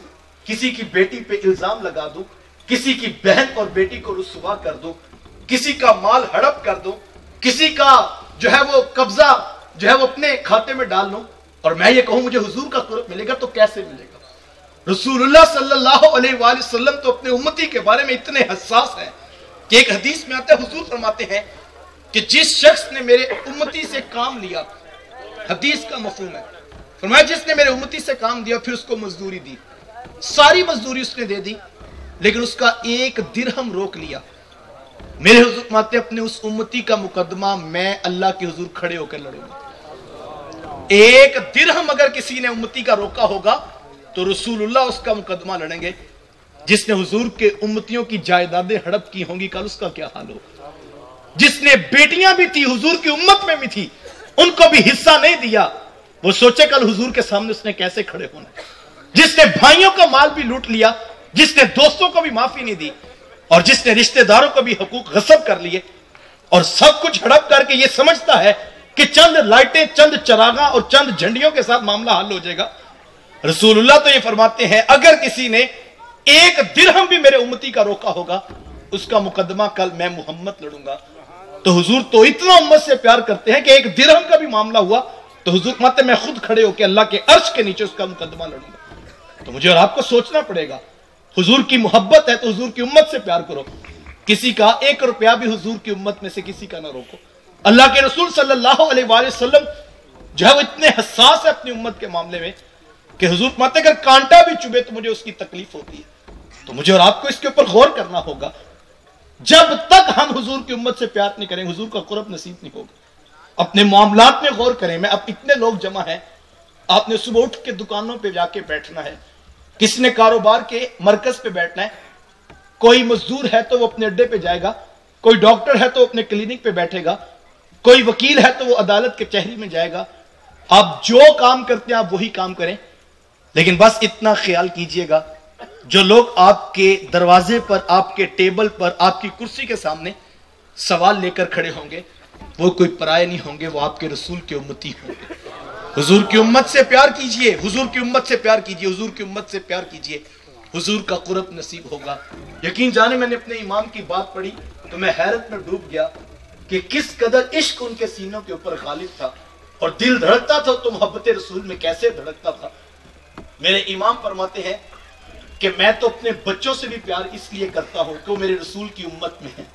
کسی کی بیٹی پہ الزام لگا دوں، کسی کی بہن اور بیٹی کو رسوا کر دوں، کسی کا مال ہڑپ کر دوں، کسی کا جو ہے وہ قبضہ جو ہے وہ اپنے کھاتے میں ڈال لوں، اور میں یہ کہوں مجھے حضور کا قرب ملے گا، تو کیسے ملے گا؟ رسول اللہ صلی اللہ علیہ وآلہ وسلم تو اپنے امتی کے بارے میں اتنے حساس ہیں کہ ایک حدیث میں آتا ہے، حضور فرماتے ہیں کہ جس شخص نے میرے امتی سے کام لیا، حدیث کا مفہوم ہے، فرمایا جس نے میرے امتی سے کام دیا پھر اس کو مزدوری دی، ساری مزدوری اس نے دے دی، لیکن اس کا ایک درہم روک لیا، میرے حضور فرماتے اپنے اس امتی کا مقدمہ میں اللہ کے حضور کھڑے ہو کر لڑوں گا۔ ایک درہم اگر کسی نے امتی کا روکا ہوگا تو رسول اللہ اس کا مقدمہ لڑیں گے۔ جس نے حضور کے امتیوں کی جائیدادیں ہڑپ کی ہوں گی کل اس کا کیا حال ہوگا؟ جس نے بیٹیاں بھی تھی حضور کی امت میں بھی تھی ان کو بھی حصہ نہیں دیا، وہ سوچے کل حضور کے سامنے اس نے کیسے کھڑے ہونا ہے۔ جس نے بھائیوں کا مال بھی لوٹ لیا، جس نے دوستوں کو بھی معافی نہیں دی، اور جس نے رشتہ داروں کو بھی حقوق غصب کر لیے، اور سب کچھ ہڑپ کر کے یہ سمجھتا ہے کہ چند لائٹیں، چند چراغاں اور چند جھنڈیوں کے ساتھ معاملہ حل ہو جائے گا، رسول اللہ تو یہ فرماتے ہیں اگر کسی نے ایک درہم بھی میرے امتی کا روکا ہوگا اس کا مقدمہ کل میں محمد لڑوں گا۔ تو حضور تو اتنا امت سے پیار کرتے ہیں کہ ایک درہم کا بھی معاملہ ہوا تو حضور فرماتے ہیں میں خود کھڑے ہو کے اللہ کے عرش کے نیچے اس کا مقدمہ لڑوں گا۔ تو مجھے اور آپ کو سوچنا پڑے گا، حضور کی محبت ہے تو حضور کی امت سے پیار کرو، کسی کا ایک روپیہ بھی حضور کی امت میں سے کسی کا نہ روکو۔ اللہ کے رسول صلی اللہ علیہ وآلہ وسلم جو ہے وہ اتنے حساس ہے اپنی امت کے معاملے میں کہ حضور فرماتے ہیں اگر کانٹا بھی چبھے تو مجھے اس کی تکلیف ہوتی ہے۔ تو مجھے اور آپ کو اس کے اوپر غور کرنا ہوگا، جب تک ہم حضور کی امت سے پیار نہیں کریں حضور کا قرب نصیب نہیں ہوگا۔ اپنے معاملات میں غور کریں، میں اب اتنے لوگ جمع ہیں، آپ نے صبح اٹھ کے دکانوں پہ جا کے بیٹھنا ہے، کس نے کاروبار کے مرکز پہ بیٹھنا ہے، کوئی مزدور ہے تو وہ اپنے اڈے پہ جائے گا، کوئی ڈاکٹر ہے تو اپنے کلینک پہ بیٹھے گا، کوئی وکیل ہے تو وہ عدالت کے کچہری میں جائے گا۔ آپ جو کام کرتے ہیں آپ وہی کام کریں، لیکن بس اتنا خیال کیجئے گا جو لوگ آپ کے دروازے پر، آپ کے ٹیبل پر، آپ کی کرسی کے سامنے سوال لے کر کھڑے ہوں گے وہ کوئی پرائے نہیں ہوں گے، وہ آپ کے رسول کے امتی ہوں گے۔ حضور کی امت سے پیار کیجئے، حضور کی امت سے پیار کیجئے، حضور کی امت سے پیار کیجئے، حضور کا قرب نصیب ہوگا۔ یقین جانے میں نے اپنے امام کی بات پڑھی تو میں حیرت میں ڈوب گیا کہ کس قدر عشق ان کے سینوں کے اوپر غالب تھا، اور دل دھڑکتا تھا تو محبت رسول میں کیسے دھڑکتا تھا۔ میرے امام فرماتے ہیں کہ میں تو اپنے بچوں سے بھی پیار اس لیے کرتا ہوں کہ وہ میرے رسول کی امت میں ہیں،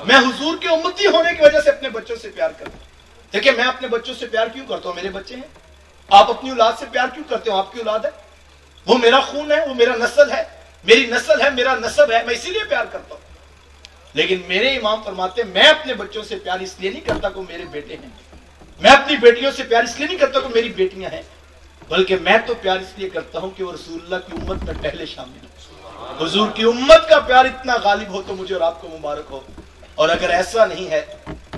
میں حضور کے امتی ہونے کی وجہ سے اپنے بچوں سے پیار کرتا ہوں۔ دیکھیں میں اپنے بچوں سے پیار کیوں کرتا ہوں، میرے بچے ہیں۔ آپ اپنی اولاد سے پیار کیوں کرتے ہو، آپ کی اولاد ہے، وہ میرا خون ہے، وہ میرا نسل ہے، میری نسل ہے، میرا نسب ہے، میں اسی لیے پیار کرتا ہوں۔ لیکن میرے امام فرماتے ہیں میں اپنے بچوں سے پیار اس لیے نہیں کرتا کہ وہ میرے بیٹے ہیں، میں اپنی بیٹیوں سے پیار اس لیے نہیں کرتا کہ میری بیٹیاں ہیں، بلکہ میں تو پیار اس لیے کرتا ہوں کہ وہ رسول اللہ کی امت میں پہلے شامل ہو۔ حضور کی امت کا پیار اتنا غالب ہو تو مجھے اور آپ کو مبارک ہو، اور اگر ایسا نہیں ہے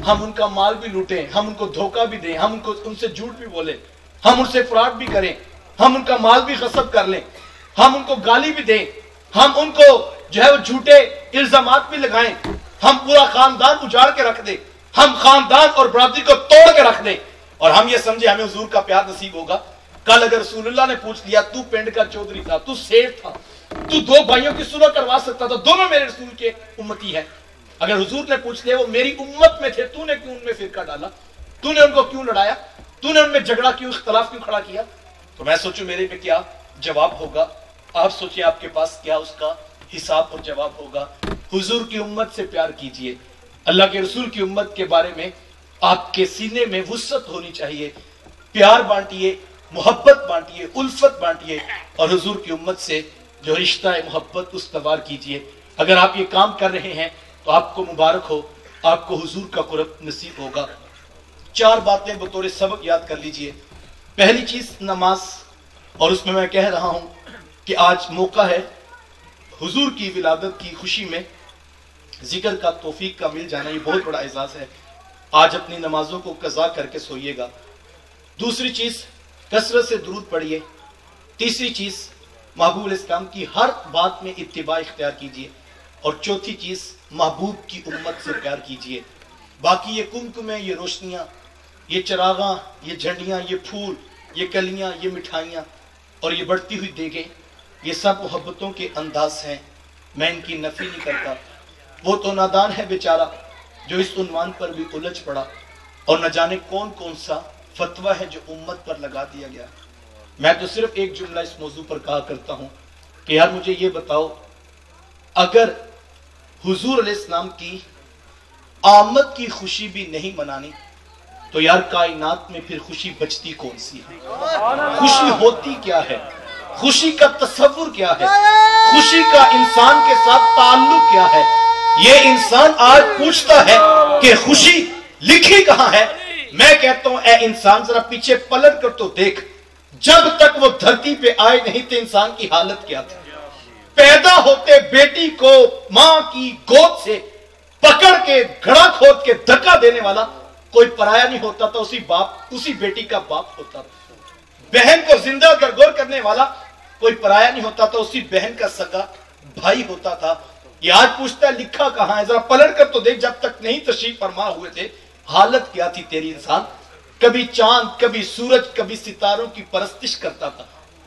ہم ان کا مال بھی لوٹیں، ہم ان کو دھوکہ بھی دیں، ہم ان سے جھوٹ بھی بولیں، ہم ان سے فراڈ بھی کریں، ہم ان کا مال بھی غصب کر لیں، ہم ان کو گالی بھی دیں، ہم ان کو جو ہے وہ جھوٹے الزامات بھی لگائیں، ہم پورا خاندان اجاڑ کے رکھ دیں، ہم خاندان اور برادری کو توڑ کے رکھ دیں، اور ہم یہ سمجھے ہمیں حضور کا پیار نصیب ہوگا۔ کل اگر رسول اللہ نے پوچھ لیا تو پنڈ کا چودھری تھا، تو سیٹ تھا، تو دو بھائیوں کی صلح کروا سکتا تھا، دونوں میرے رسول کے امتی ہیں، اگر حضور نے پوچھ لیا وہ میری امت میں تھے، تو نے کیوں ان میں فرقہ ڈالا، تو نے ان کو کیوں لڑایا، تو نے ان میں جھگڑا کیوں، اختلاف کیوں کھڑا کیا؟ تو میں سوچوں میرے پہ کیا جواب ہوگا، آپ سوچیں آپ کے پاس کیا اس کا حساب اور جواب ہوگا۔ حضور کی امت سے پیار کیجئے، اللہ کے رسول کی امت کے بارے میں آپ کے سینے میں وسعت ہونی چاہیے، پیار بانٹیے، محبت بانٹیے، الفت بانٹیے، اور حضور کی امت سے جو رشتہ محبت استوار کیجئے۔ اگر آپ یہ کام کر رہے ہیں تو آپ کو مبارک ہو، آپ کو حضور کا قرب نصیب ہوگا۔ 4 باتیں بطور سبق یاد کر لیجئے۔ پہلی چیز نماز، اور اس میں میں کہہ رہا ہوں کہ آج موقع ہے حضور کی ولادت کی خوشی میں ذکر کا توفیق کا مل جانا، یہ بہت بڑا اعزاز ہے۔ آج اپنی نمازوں کو قضا کر کے سوئیے گا۔ دوسری چیز کثرت سے درود پڑھیے۔ تیسری چیز محبوب اسلام کی ہر بات میں اتباع اختیار کیجیے، اور چوتھی چیز محبوب کی امت سے پیار کیجیے۔ باقی یہ کمکمیں، یہ روشنیاں، یہ چراغاں، یہ جھنڈیاں، یہ پھول، یہ کلیاں، یہ مٹھائیاں اور یہ بڑھتی ہوئی دیگیں، یہ سب محبتوں کے انداز ہیں، میں ان کی نفی نہیں کرتا۔ وہ تو نادان ہے بیچارہ جو اس عنوان پر بھی الجھ پڑا، اور نہ جانے کون کون سا فتویٰ ہے جو امت پر لگا دیا گیا۔ میں تو صرف ایک جملہ اس موضوع پر کہا کرتا ہوں کہ یار مجھے یہ بتاؤ، اگر حضور علیہ السلام کی آمد کی خوشی بھی نہیں منانی تو یار کائنات میں پھر خوشی بچتی کون سی ہے؟ خوشی ہوتی کیا ہے؟ خوشی کا تصور کیا ہے؟ خوشی کا انسان کے ساتھ تعلق کیا ہے؟ یہ انسان آج پوچھتا ہے کہ خوشی لکھی کہاں ہے؟ میں کہتا ہوں اے انسان ذرا پیچھے پلٹ کر تو دیکھ، جب تک وہ دھرتی پہ آئے نہیں تھے انسان کی حالت کیا تھی؟ پیدا ہوتے بیٹی کو ماں کی گود سے پکڑ کے گھڑا کھود کے دھکا دینے والا کوئی پرایا نہیں ہوتا تھا، اسی بیٹی کا باپ ہوتا تھا۔ بہن کو زندہ گرگور کرنے والا کوئی پرایا نہیں ہوتا تھا، اسی بہن کا سگا بھائی ہوتا تھا۔ یہ آج پوچھتا ہے لکھا کہاں ہے؟ ذرا پلٹ کر تو دیکھ، جب تک نہیں تشریف فرما ہوئے تھے حالت کیا تھی تیری انسان؟ کبھی چاند، کبھی سورج، کبھی ستاروں کی پرستش کرتا تھا،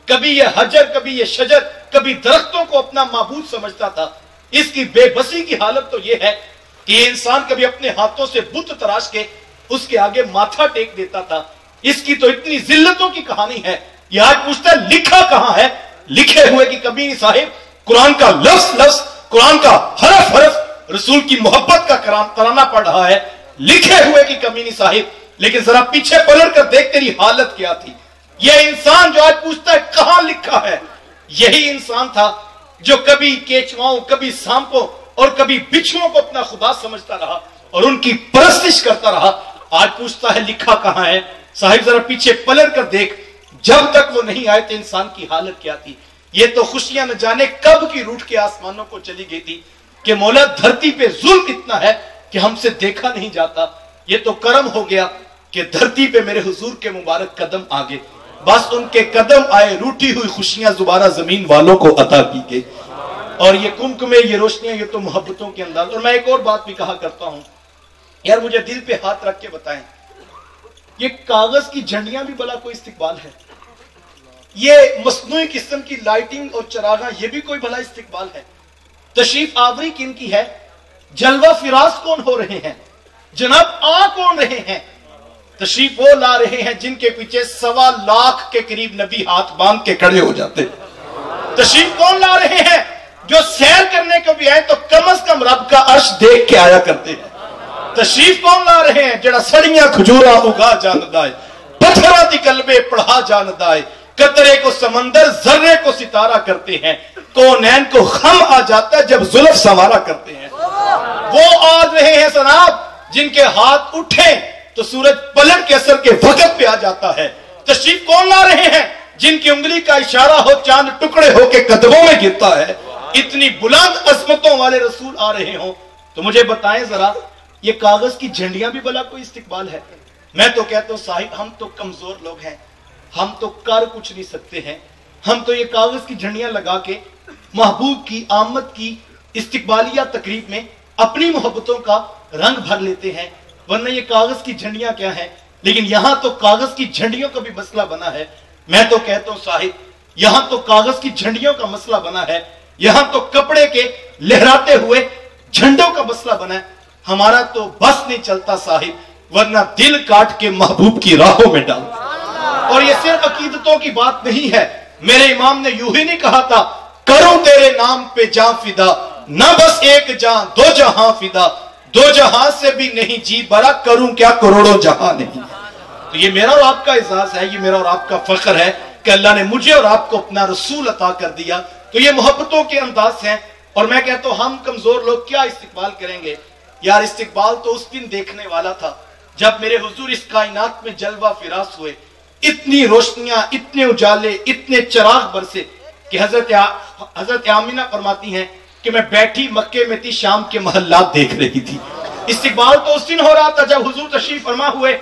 کبھی یہ حجر، کبھی یہ شجر، کبھی درختوں کو اپنا معبود سمجھتا تھا۔ اس کی بے بسی کی حالت تو یہ ہے کہ یہ انسان کبھی اپنے ہاتھوں سے بت تراش کے اس کے آگے ماتھا ٹیک دیتا تھا۔ اس کی تو اتنی ذلتوں کی کہانی ہے۔ یہ آج پوچھتا ہے لکھا کہاں ہے؟ لکھے ہوئے کی کبھی نہیں صاحب، قرآن کا لفظ لفظ، قرآن کا حرف حرف رسول کی محبت کا ترانہ پڑھ رہا ہے، لکھے ہوئے کی کمی نہیں صاحب۔ لیکن ذرا پیچھے پلٹ کر دیکھ تیری حالت کیا تھی۔ یہ انسان جو آج پوچھتا ہے کہاں لکھا ہے، یہی انسان تھا جو کبھی کیچواؤں، کبھی سانپوں اور کبھی بچھوؤں کو اپنا خدا سمجھتا رہا اور ان کی پرستش کرتا رہا۔ آج پوچھتا ہے لکھا کہاں ہے؟ صاحب ذرا پیچھے پلٹ کر دیکھ، جب تک وہ نہیں آئے تھے انسان کی حالت کیا تھی۔ یہ تو خوشیاں نہ جانے کب کی روٹ کے آسمانوں کو چلی گئی تھی کہ مولا دھرتی پہ ظلم اتنا ہے کہ ہم سے دیکھا نہیں جاتا۔ یہ تو کرم ہو گیا کہ دھرتی پہ میرے حضور کے مبارک قدم آگے، بس ان کے قدم آئے، روٹی ہوئی خوشیاں دوبارہ زمین والوں کو عطا کی گئی۔ اور یہ کمکمے، یہ روشنیاں، یہ تو محبتوں کے انداز۔ اور میں ایک اور بات بھی کہا کرتا ہوں، یار مجھے دل پہ ہاتھ رکھ کے بتائیں، یہ کاغذ کی جھنڈیاں بھی بلا کوئی استقبال ہے؟ یہ مصنوعی قسم کی لائٹنگ اور چراغاں یہ بھی کوئی بھلا استقبال ہے؟ تشریف آوری کن کی ہے؟ جلوہ فراز کون ہو رہے ہیں؟ جناب آ کون رہے ہیں؟ تشریف وہ لا رہے ہیں جن کے پیچھے 1.25 لاکھ کے قریب نبی ہاتھ باندھ کے کھڑے ہو جاتے۔ تشریف کون لا رہے ہیں؟ جو سیر کرنے کو بھی آئے تو کم از کم رب کا عرش دیکھ کے آیا کرتے ہیں۔ تشریف کون لا رہے ہیں؟ جڑا سڑیاں کھجورا اگا جاندا ہے، پتھراں دی قلبے پڑھا جاندا ہے، قطرے کو سمندر، ذرے کو ستارہ کرتے ہیں، کونین کو خم آ جاتا ہے جب زلف سنوارا کرتے ہیں۔ وہ آ رہے ہیں جناب جن کے ہاتھ اٹھیں تو سورج پلٹ کے اثر کے وقت پہ آ جاتا ہے۔ تشریف کون لا رہے ہیں؟ جن کی انگلی کا اشارہ ہو چاند ٹکڑے ہو کے قدموں میں گرتا ہے۔ اتنی بلند عظمتوں والے رسول آ رہے ہوں تو مجھے بتائیں ذرا، یہ کاغذ کی جھنڈیاں بھی بلا کوئی استقبال ہے؟ میں تو کہتا ہوں صاحب ہم تو کمزور لوگ ہیں، ہم تو کر کچھ نہیں سکتے ہیں، ہم تو یہ کاغذ کی جھنڈیاں لگا کے محبوب کی آمد کی استقبالیہ تقریب میں اپنی محبتوں کا رنگ بھر لیتے ہیں، ورنہ یہ کاغذ کی جھنڈیاں کیا ہیں؟ لیکن یہاں تو کاغذ کی جھنڈیوں کا بھی مسئلہ بنا ہے۔ میں تو کہتا ہوں صاحب یہاں تو کاغذ کی جھنڈیوں کا مسئلہ بنا ہے، یہاں تو کپڑے کے لہراتے ہوئے جھنڈوں کا مسئلہ بنا ہے۔ ہمارا تو بس نہیں چلتا صاحب، ورنہ دل کاٹ کے محبوب کی راہوں میں ڈال۔ اور یہ صرف عقیدتوں کی بات نہیں ہے، میرے امام نے یوں ہی نہیں کہا تھا کروں تیرے نام پہ جاں فدا، نہ بس ایک جاں دو جہاں فدا، دو جہاں سے بھی نہیں جی برا، کروں کیا کروڑوں جہاں نہیں۔ تو یہ میرا اور آپ کا اعزاز ہے، یہ میرا اور آپ کا فخر ہے کہ اللہ نے مجھے اور آپ کو اپنا رسول عطا کر دیا۔ تو یہ محبتوں کے انداز ہیں، اور میں کہتا ہوں ہم کمزور لوگ کیا استقبال کریں گے؟ یار استقبال تو اس دن دیکھنے والا تھا جب میرے حضور اس کائنات میں جلوہ فراز ہوئے، اتنی روشنیاں، اتنے اجالے، اتنے چراغ برسے کہ حضرت آمینہ فرماتی ہیں کہ میں بیٹھی مکے میں تھی، شام کے محلات دیکھ رہی تھی۔ استقبال تو اس دن ہو رہا تھا جب حضور تشریف فرما ہوئے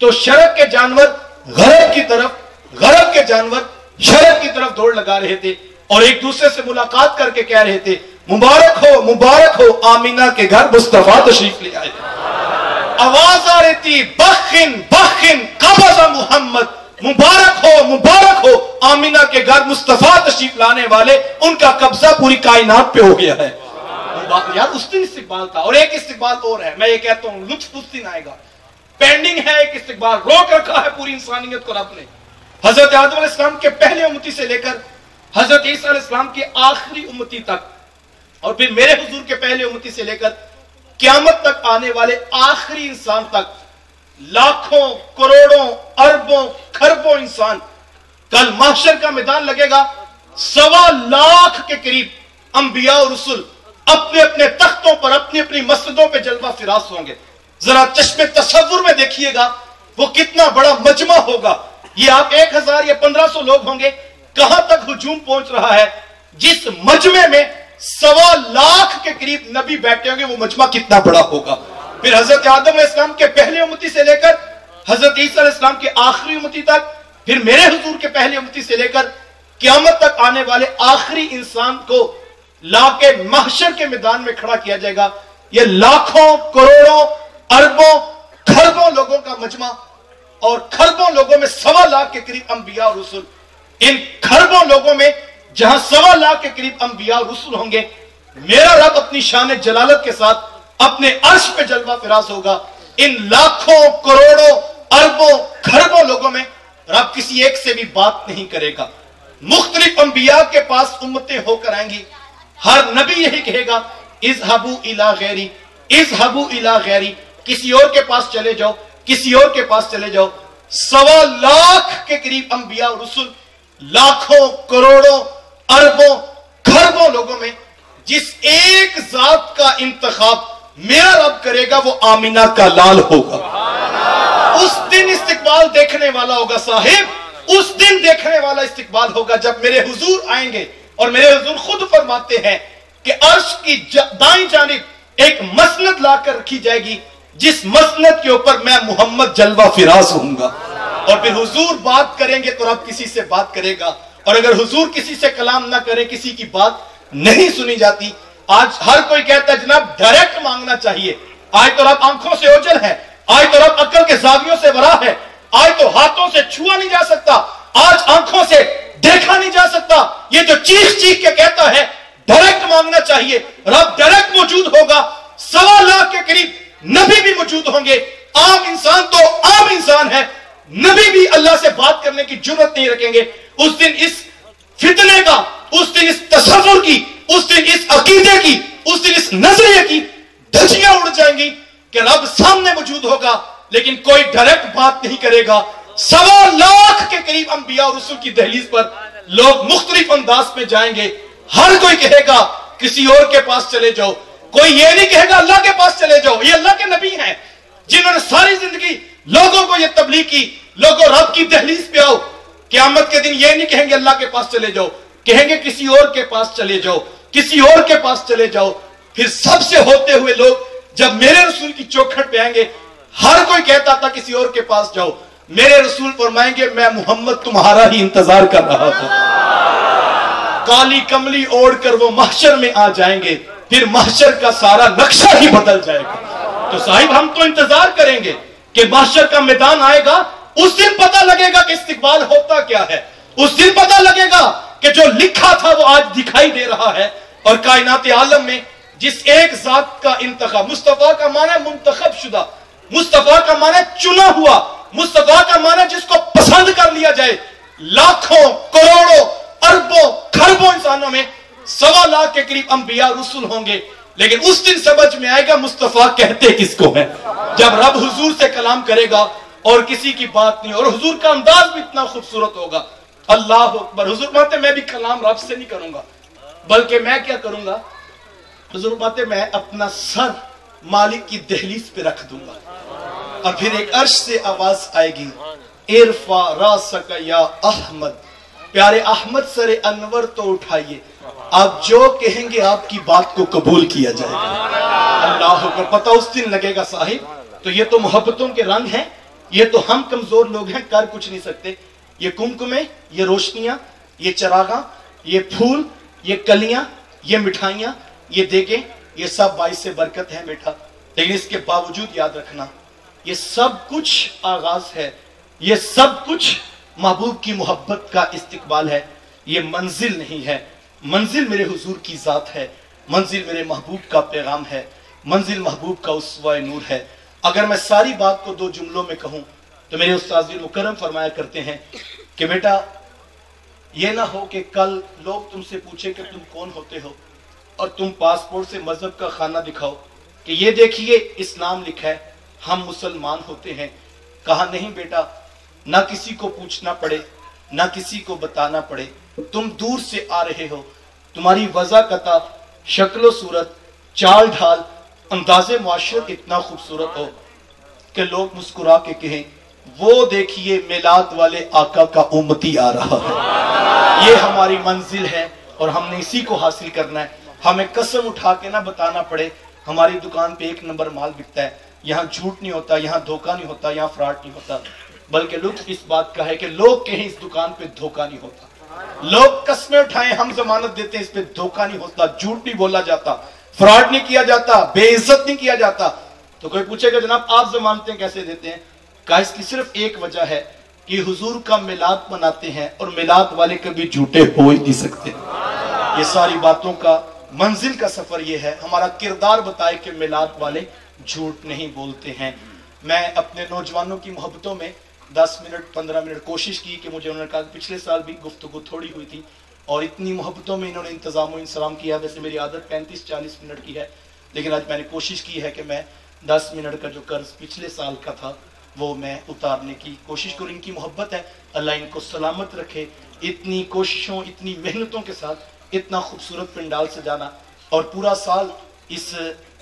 تو شرق کے جانور غرب کی طرف، غرب کے جانور شرق کی طرف دوڑ لگا رہے تھے اور ایک دوسرے سے ملاقات کر کے کہہ رہے تھے مبارک ہو آمینہ کے گھر مصطفیٰ تشریف لے آئے۔ آواز آ رہی تھی بخن بخن قبض محمد، مبارک ہو آمینہ کے گھر مصطفیٰ تشریف لانے والے، ان کا قبضہ پوری کائنات پہ ہو گیا ہے۔ یار اس دن استقبال تھا، اور ایک استقبال اور ہے، میں یہ کہتا ہوں لطف اس دن آئے گا، پینڈنگ ہے ایک استقبال، روک رکھا ہے پوری انسانیت کو رب نے۔ حضرت آدم علیہ السلام کے پہلے امتی سے لے کر حضرت عیسیٰ علیہ السلام کے آخری امتی تک، اور پھر میرے حضور کے پہلے امتی سے لے کر قیامت تک آنے والے آخری انسان تک، لاکھوں کروڑوں اربوں کھربوں انسان، کل محشر کا میدان لگے گا، 1.25 لاکھ کے قریب انبیاء اور رسل اپنے اپنے تختوں پر، اپنی اپنی مسجدوں پہ جلوہ فراز ہوں گے۔ ذرا چشم تصور میں دیکھیے گا وہ کتنا بڑا مجمع ہوگا۔ یہ آپ 1000 یا 1500 لوگ ہوں گے، کہاں تک ہجوم پہنچ رہا ہے؟ جس مجمع میں 1.25 لاکھ کے قریب نبی بیٹھے ہوں گے، وہ مجمع کتنا بڑا ہوگا۔ پھر حضرت آدم علیہ السلام کے پہلے امتی سے لے کر حضرت عیسیٰ علیہ السلام کے آخری امتی تک، پھر میرے حضور کے پہلے امتی سے لے کر قیامت تک آنے والے آخری انسان کو لا کے محشر کے میدان میں کھڑا کیا جائے گا۔ یہ لاکھوں کروڑوں اربوں کھربوں لوگوں کا مجمع، اور کھربوں لوگوں میں 1.25 لاکھ کے قریب انبیاء اور رسل۔ ان کھربوں لوگوں میں جہاں 1.25 لاکھ کے قریب انبیاء اور رسل ہوں گے، میرا رب اپنی شان جلالت کے ساتھ اپنے عرش پہ جلوہ فراز ہوگا۔ ان لاکھوں کروڑوں اربوں کھربوں لوگوں میں رب کسی ایک سے بھی بات نہیں کرے گا۔ مختلف انبیاء کے پاس امتیں ہو کر آئیں گی، ہر نبی یہی کہے گا اذهبوا الى غیری، اذهبوا الى غیری، کسی اور کے پاس چلے جاؤ، کسی اور کے پاس چلے جاؤ۔ 1.25 لاکھ کے قریب انبیاء اور رسل، لاکھوں کروڑوں اربوں کھربوں لوگوں میں جس ایک ذات کا انتخاب میرا رب کرے گا، وہ آمینہ کا لال ہوگا۔ اس دن استقبال دیکھنے والا ہوگا صاحب، اس دن دیکھنے والا استقبال ہوگا جب میرے حضور آئیں گے، اور میرے حضور خود فرماتے ہیں کہ عرش کی دائیں جانب ایک مسند لا کر رکھی جائے گی، جس مسند کے اوپر میں محمد جلوہ فراز ہوں گا۔ اور پھر حضور بات کریں گے تو رب کسی سے بات کرے گا، اور اگر حضور کسی سے کلام نہ کرے، کسی کی بات نہیں سنی جاتی۔ آج ہر کوئی کہتا ہے جناب ڈائریکٹ مانگنا چاہیے، آج تو رب آنکھوں سے اوجھل ہے، آج تو رب عقل کے زاویوں سے ورا ہے، آج تو ہاتھوں سے چھوا نہیں جا سکتا، آج آنکھوں سے دیکھا نہیں جا سکتا۔ یہ جو چیخ چیخ کے کہتا ہے ڈائریکٹ مانگنا چاہیے، رب ڈائریکٹ موجود ہوگا۔ 1.25 لاکھ کے قریب نبی بھی موجود ہوں گے۔ عام انسان تو عام انسان ہے، نبی بھی اللہ سے بات کرنے کی جرت نہیں رکھیں گے۔ اس دن اس فتنے کا، اس دن اس تصور کی، اس دن اس عقیدے کی، اس دن اس نظریے کی دھجیاں اڑ جائیں گی کہ رب سامنے موجود ہوگا لیکن کوئی ڈائریکٹ بات نہیں کرے گا۔ 1.25 لاکھ کے قریب انبیاء اور رسول کی دہلیز پر لوگ مختلف انداز میں جائیں گے۔ ہر کوئی کہے گا کسی اور کے پاس چلے جاؤ، کوئی یہ نہیں کہے گا اللہ کے پاس چلے جاؤ۔ یہ اللہ کے نبی ہیں جنہوں نے ساری زندگی لوگوں کو یہ تبلیغ کی، لوگوں رب کی دہلیز پہ آؤ۔ قیامت کے دن یہ نہیں کہیں گے اللہ کے پاس چلے جاؤ، کہیں گے کسی اور کے پاس چلے جاؤ، کسی اور کے پاس چلے جاؤ۔ پھر سب سے ہوتے ہوئے لوگ جب میرے رسول کی چوکھٹ پہ آئیں گے، ہر کوئی کہتا تھا کسی اور کے پاس جاؤ، میرے رسول فرمائیں گے میں محمد تمہارا ہی انتظار کر رہا تھا۔ کالی کملی اوڑھ کر وہ محشر میں آ جائیں گے، پھر محشر کا سارا نقشہ ہی بدل جائے گا۔ تو صاحب ہم تو انتظار کریں گے کہ محشر کا میدان آئے گا، اس دن پتہ لگے گا کہ استقبال ہوتا کیا ہے، اس دن پتہ لگے گا کہ جو لکھا تھا وہ آج دکھائی دے رہا ہے۔ اور کائنات عالم میں جس ایک ذات کا انتخاب، مصطفیٰ کا معنی منتخب شدہ، مصطفیٰ کا معنی چنا ہوا، مصطفیٰ کا معنی جس کو پسند کر لیا جائے، لاکھوں کروڑوں اربوں کھربوں انسانوں میں 1.25 لاکھ کے قریب انبیاء رسول ہوں گے، لیکن اس دن سمجھ میں آئے گا مصطفیٰ کہتے کس کو ہے، جب رب حضور سے کلام کرے گا اور کسی کی بات نہیں، اور حضور کا انداز بھی اتنا خوبصورت ہوگا۔ اللہ اکبر۔ حضور کہتے میں بھی کلام رب سے نہیں کروں گا، بلکہ میں کیا کروں گا، حضور کہتے میں اپنا سر مالک کی دہلیز پہ رکھ دوں گا، اور پھر ایک عرش سے آواز آئے گی، ارفع راسک یا احمد، پیارے احمد سر انور تو اٹھائیے، آپ جو کہیں گے آپ کی بات کو قبول کیا جائے گا۔ اللہ اکبر۔ پتہ اس دن لگے گا صاحب۔ تو یہ تو محبتوں کے رنگ ہیں، یہ تو ہم کمزور لوگ ہیں، کر کچھ نہیں سکتے۔ یہ کمکمیں، یہ روشنیاں، یہ چراغاں، یہ پھول، یہ کلیاں، یہ مٹھائیاں، یہ دیگیں، یہ سب باعث برکت ہے بیٹا، لیکن اس کے باوجود یاد رکھنا یہ سب کچھ آغاز ہے، یہ سب کچھ محبوب کی محبت کا استقبال ہے، یہ منزل نہیں ہے۔ منزل میرے حضور کی ذات ہے، منزل میرے محبوب کا پیغام ہے، منزل محبوب کا اسوہ نور ہے۔ اگر میں ساری بات کو 2 جملوں میں کہوں تو میرے استاذ مکرم فرمایا کرتے ہیں کہ بیٹا یہ نہ ہو کہ کل لوگ تم سے پوچھے کہ تم کون ہوتے ہو، اور تم پاسپورٹ سے مذہب کا خانہ دکھاؤ کہ یہ دیکھیے اسلام لکھا ہے، ہم مسلمان ہوتے ہیں۔ کہا نہیں بیٹا، نہ کسی کو پوچھنا پڑے، نہ کسی کو بتانا پڑے، تم دور سے آ رہے ہو، تمہاری وضع قطع، شکل و صورت، چال ڈھال، انداز معاشرت اتنا خوبصورت ہو کہ لوگ مسکرا کے کہیں وہ دیکھیے میلاد والے آقا کا امتی آ رہا ہے۔ یہ ہماری منزل ہے اور ہم نے اسی کو حاصل کرنا ہے۔ ہمیں قسم اٹھا کے نہ بتانا پڑے ہماری دکان پہ 1 نمبر مال بکتا ہے، یہاں جھوٹ نہیں ہوتا، یہاں دھوکہ نہیں ہوتا، یہاں فراڈ نہیں ہوتا، بلکہ لطف اس بات کا ہے کہ لوگ کہیں اس دکان پہ دھوکہ نہیں ہوتا، لوگ قسمیں اٹھائیں ہم ضمانت دیتے ہیں اس پہ دھوکہ نہیں ہوتا، جھوٹ نہیں بولا جاتا، فراڈ نہیں کیا جاتا، بے عزت نہیں کیا جاتا۔ تو کوئی پوچھے گا جناب آپ ضمانتیں کیسے دیتے ہیں؟ کہا اس کی صرف ایک وجہ ہے کہ حضور کا میلاد مناتے ہیں، اور میلاد والے کبھی جھوٹے ہو ہی نہیں سکتے۔ یہ ساری باتوں کا منزل کا سفر یہ ہے، ہمارا کردار بتائے کہ میلاد والے جھوٹ نہیں بولتے ہیں۔ میں اپنے نوجوانوں کی محبتوں میں 10 منٹ 15 منٹ کوشش کی کہ مجھے انہوں نے کہا کہ پچھلے سال بھی گفتگو تھوڑی ہوئی تھی اور اتنی محبتوں میں انہوں نے انتظام و انصرام کیا، ویسے میری عادت 35-40 منٹ کی ہے، لیکن آج میں نے کوشش کی ہے کہ میں 10 منٹ کا جو قرض پچھلے سال کا تھا وہ میں اتارنے کی کوشش کروں۔ ان کی محبت ہے، اللہ ان کو سلامت رکھے۔ اتنی کوششوں، اتنی محنتوں کے ساتھ اتنا خوبصورت پنڈال سجانا اور پورا سال اس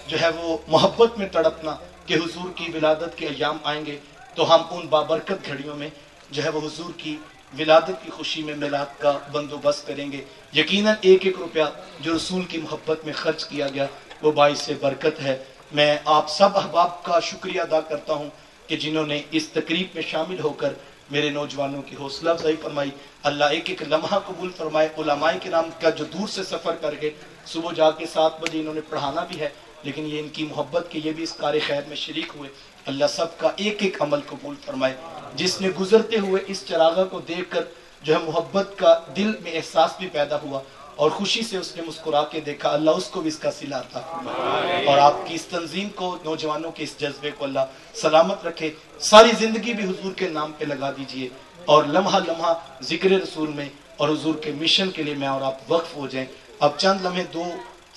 جو ہے وہ محبت میں تڑپنا کہ حضور کی ولادت کے ایام آئیں گے تو ہم ان بابرکت گھڑیوں میں جو ہے وہ حضور کی ولادت کی خوشی میں میلاد کا بندوبست کریں گے۔ یقیناً 1-1 روپیہ جو رسول کی محبت میں خرچ کیا گیا وہ باعث برکت ہے۔ میں آپ سب احباب کا شکریہ ادا کرتا ہوں کہ جنہوں نے اس تقریب میں شامل ہو کر میرے نوجوانوں کی حوصلہ افزائی فرمائی۔ اللہ ایک ایک لمحہ قبول فرمائے۔ علماء کرام کا جو دور سے سفر کر کے صبح جا کے 7 بجے انہوں نے پڑھانا بھی ہے، لیکن یہ ان کی محبت کے یہ بھی اس کار خیر میں شریک ہوئے، اللہ سب کا ایک ایک عمل قبول فرمائے۔ جس نے گزرتے ہوئے اس چراغا کو دیکھ کر جو ہے محبت کا دل میں احساس بھی پیدا ہوا اور خوشی سے اس نے مسکرا کے دیکھا، اللہ اس کو بھی اس کا صلہ عطا فرمائے، اور آپ کی اس تنظیم کو، نوجوانوں کے اس جذبے کو اللہ سلامت رکھے۔ ساری زندگی بھی حضور کے نام پہ لگا دیجئے اور لمحہ لمحہ ذکر رسول میں اور حضور کے مشن کے لیے میں اور آپ وقف ہو جائیں۔ اب چند لمحے 2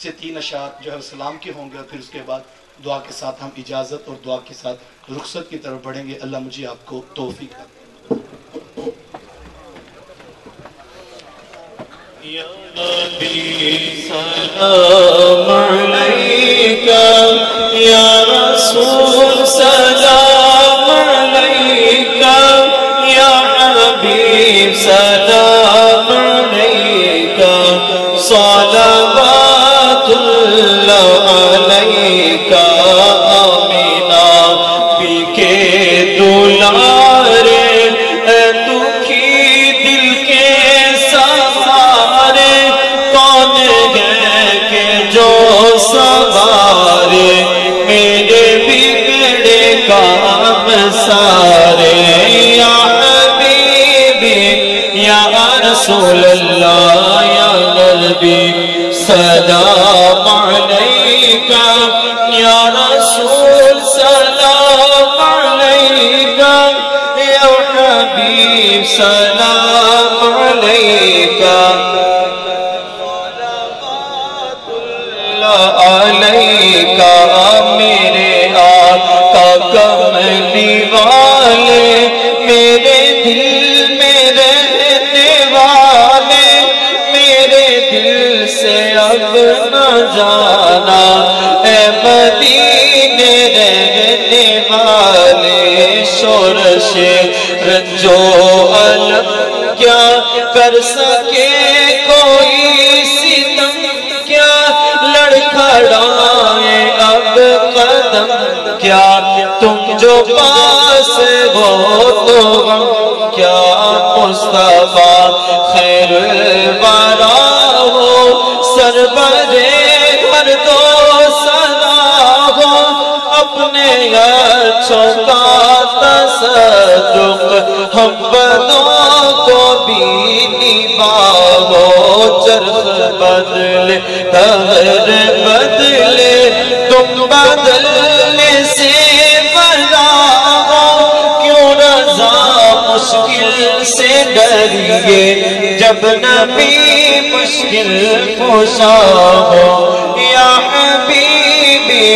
سے 3 اشعار جو ہے سلام کے ہوں گے اور پھر اس کے بعد دعا کے ساتھ ہم اجازت اور دعا کے ساتھ رخصت کی طرف بڑھیں گے۔ اللہ مجھے آپ کو توفیق دے۔ یا نبی سلام علیکہ، یا رسول سلام علیکہ، یا حبیب سلام علیکہ، صلوات اللہ علیکہ، علیکہ میرے آقا کملی والے میرے دل میں رہنے والے میرے دل سے اب نہ جانا اے مدینے رہنے والے شورش رنجو علم کیا کر سکے کوئی ستم کیا لڑکھڑائے اب قدم کیا تم جو پاس ہو تو غم کیا مصطفیٰ خیر الورا ہو سرور ہر دو سنا ہو اپنے اچھوں کا تصدق ہم بدوں کو بھی نبھاؤ چرخ بدلے دہر بدلے تم بدلنے سے بنا ہو کیوں رضا مشکل سے ڈریے جب نبی مشکل کشا ہو یا حبیبی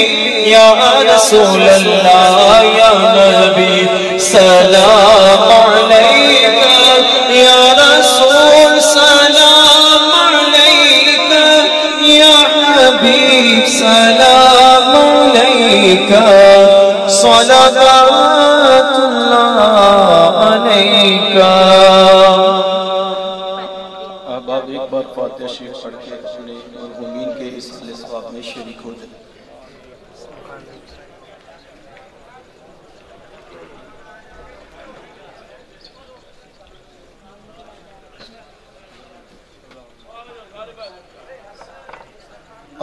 یا رسول اللہ یا نبی سلام علیکہ یا رسول سلام علیکہ یا حبیب سلام علیکہ صلوات اللہ علیکہ۔ اب آپ ایک بار فاتحہ شریف پڑھ کے اپنے مرحومین کے اس ثواب میں شریک ہو جائیں۔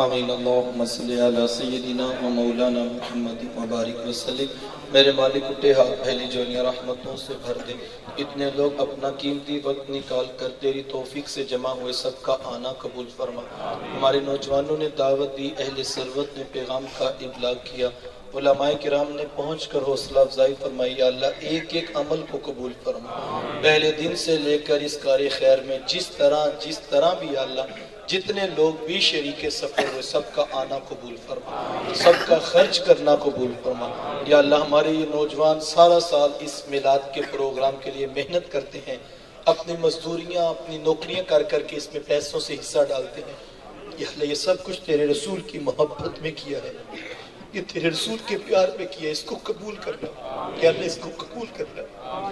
آمین اللہم صلی علی سیدنا و مولانا محمد مبارک وسلم۔ میرے مالک اٹھے ہاتھ پھیلی جوئیاں رحمتوں سے بھر دے، اتنے لوگ اپنا قیمتی وقت نکال کر تیری توفیق سے جمع ہوئے سب کا آنا قبول فرما۔ ہمارے نوجوانوں نے دعوت دی، اہل ثروت نے پیغام کا ابلاغ کیا، علماء کرام نے پہنچ کر حوصلہ افزائی فرمائی۔ یا اللہ ایک ایک عمل کو قبول فرما، پہلے دن سے لے کر اس کار خیر میں جس طرح بھی یا اللہ جتنے لوگ بھی شریک سفر ہوئے سب کا آنا قبول فرما، سب کا خرچ کرنا قبول فرما۔ یا اللہ ہمارے یہ نوجوان سارا سال اس میلاد کے پروگرام کے لیے محنت کرتے ہیں، اپنی مزدوریاں اپنی نوکریاں کر کے اس میں پیسوں سے حصہ ڈالتے ہیں۔ یا اللہ یہ سب کچھ تیرے رسول کی محبت میں کیا ہے، یہ تیرے رسول کے پیار میں کیا ہے، اس کو قبول کرنا یا اللہ اس کو قبول کرنا،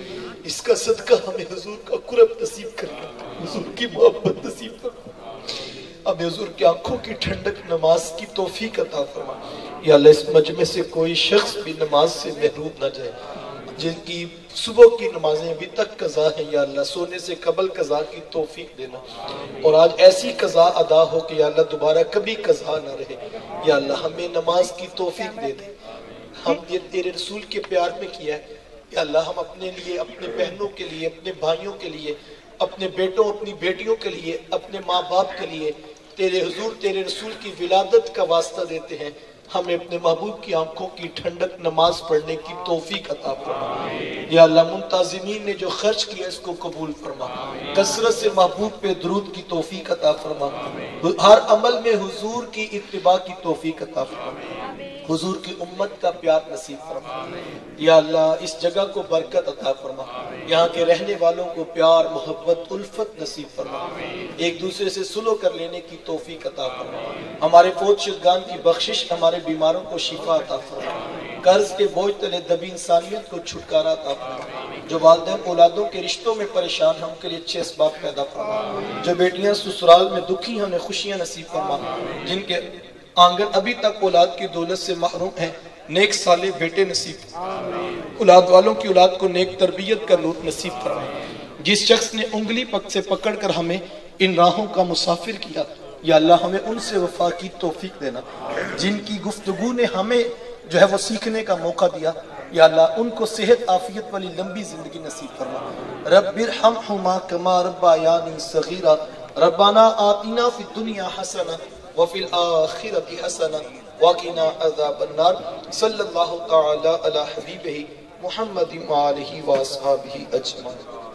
اس کا صدقہ ہمیں حضور کا قرب نصیب کرنا، حضور کی محبت نصیب کرنا، ہمیں حضور کی آنکھوں کی ٹھنڈک نماز کی توفیق عطا فرما۔ یا اللہ اس مجمع سے کوئی شخص بھی نماز سے محروم نہ جائے، جن کی صبح کی نمازیں ابھی تک قضا ہیں یا اللہ سونے سے قبل قضا کی توفیق دینا، اور آج ایسی قضا ادا ہو کہ یا اللہ دوبارہ کبھی قضا نہ رہے۔ یا اللہ ہمیں نماز کی توفیق دے دے، ہم یہ تیرے رسول کے پیار میں کیا ہے۔ یا اللہ ہم اپنے لیے، اپنے بہنوں کے لیے، اپنے بھائیوں کے لیے، اپنے بیٹوں اپنی بیٹیوں کے لیے، اپنے ماں باپ کے لیے تیرے حضور تیرے رسول کی ولادت کا واسطہ دیتے ہیں، ہمیں اپنے محبوب کی آنکھوں کی ٹھنڈک نماز پڑھنے کی توفیق عطا فرما۔ یا اللہ منتظمین نے جو خرچ کیا اس کو قبول فرما، کثرت سے محبوب پہ درود کی توفیق عطا فرما، ہر عمل میں حضور کی اتباع کی توفیق عطا فرما، حضور کی امت کا پیار نصیب فرما۔ یا اللہ اس جگہ کو برکت عطا فرما، یہاں کے رہنے والوں کو پیار محبت الفت نصیب فرما، ایک دوسرے سے سلو کر لینے کی توفیق عطا فرما، ہمارے فوت شدگان کی بخشش، ہمارے بیماروں کو شفا عطا فرما، قرض کے بوجھ تلے دبی انسانیت کو چھٹکارا عطا فرما، جو والدین اولادوں کے رشتوں میں پریشان ہیں ان کے لیے اچھے اسباب پیدا فرما، جو بیٹیاں سسرال میں دکھی ہیں انہیں خوشیاں نصیب فرما، جن کے آنگن ابھی تک اولاد کی دولت سے محروم ہیں نیک صالح بیٹے نصیب، اولاد والوں کی اولاد کو نیک تربیت کا نور نصیب فرما۔ جس شخص نے انگلی سے پکڑ کر ہمیں ان راہوں کا مسافر کیا، یا اللہ ہمیں ان سے وفا کی توفیق دینا، جن کی گفتگو نے ہمیں جو ہے وہ سیکھنے کا موقع دیا، یا اللہ ان کو صحت عافیت والی لمبی زندگی نصیب فرما۔ رب ارحمہما کما ربیانی صغیرا، ربنا آتنا فی الدنیا حسنہ وفی الآخرۃ حسنہ وقنا عذاب النار۔ صلی اللہ تعالی علی حبیبہ محمد وآلہ واصحابہ اجمعین۔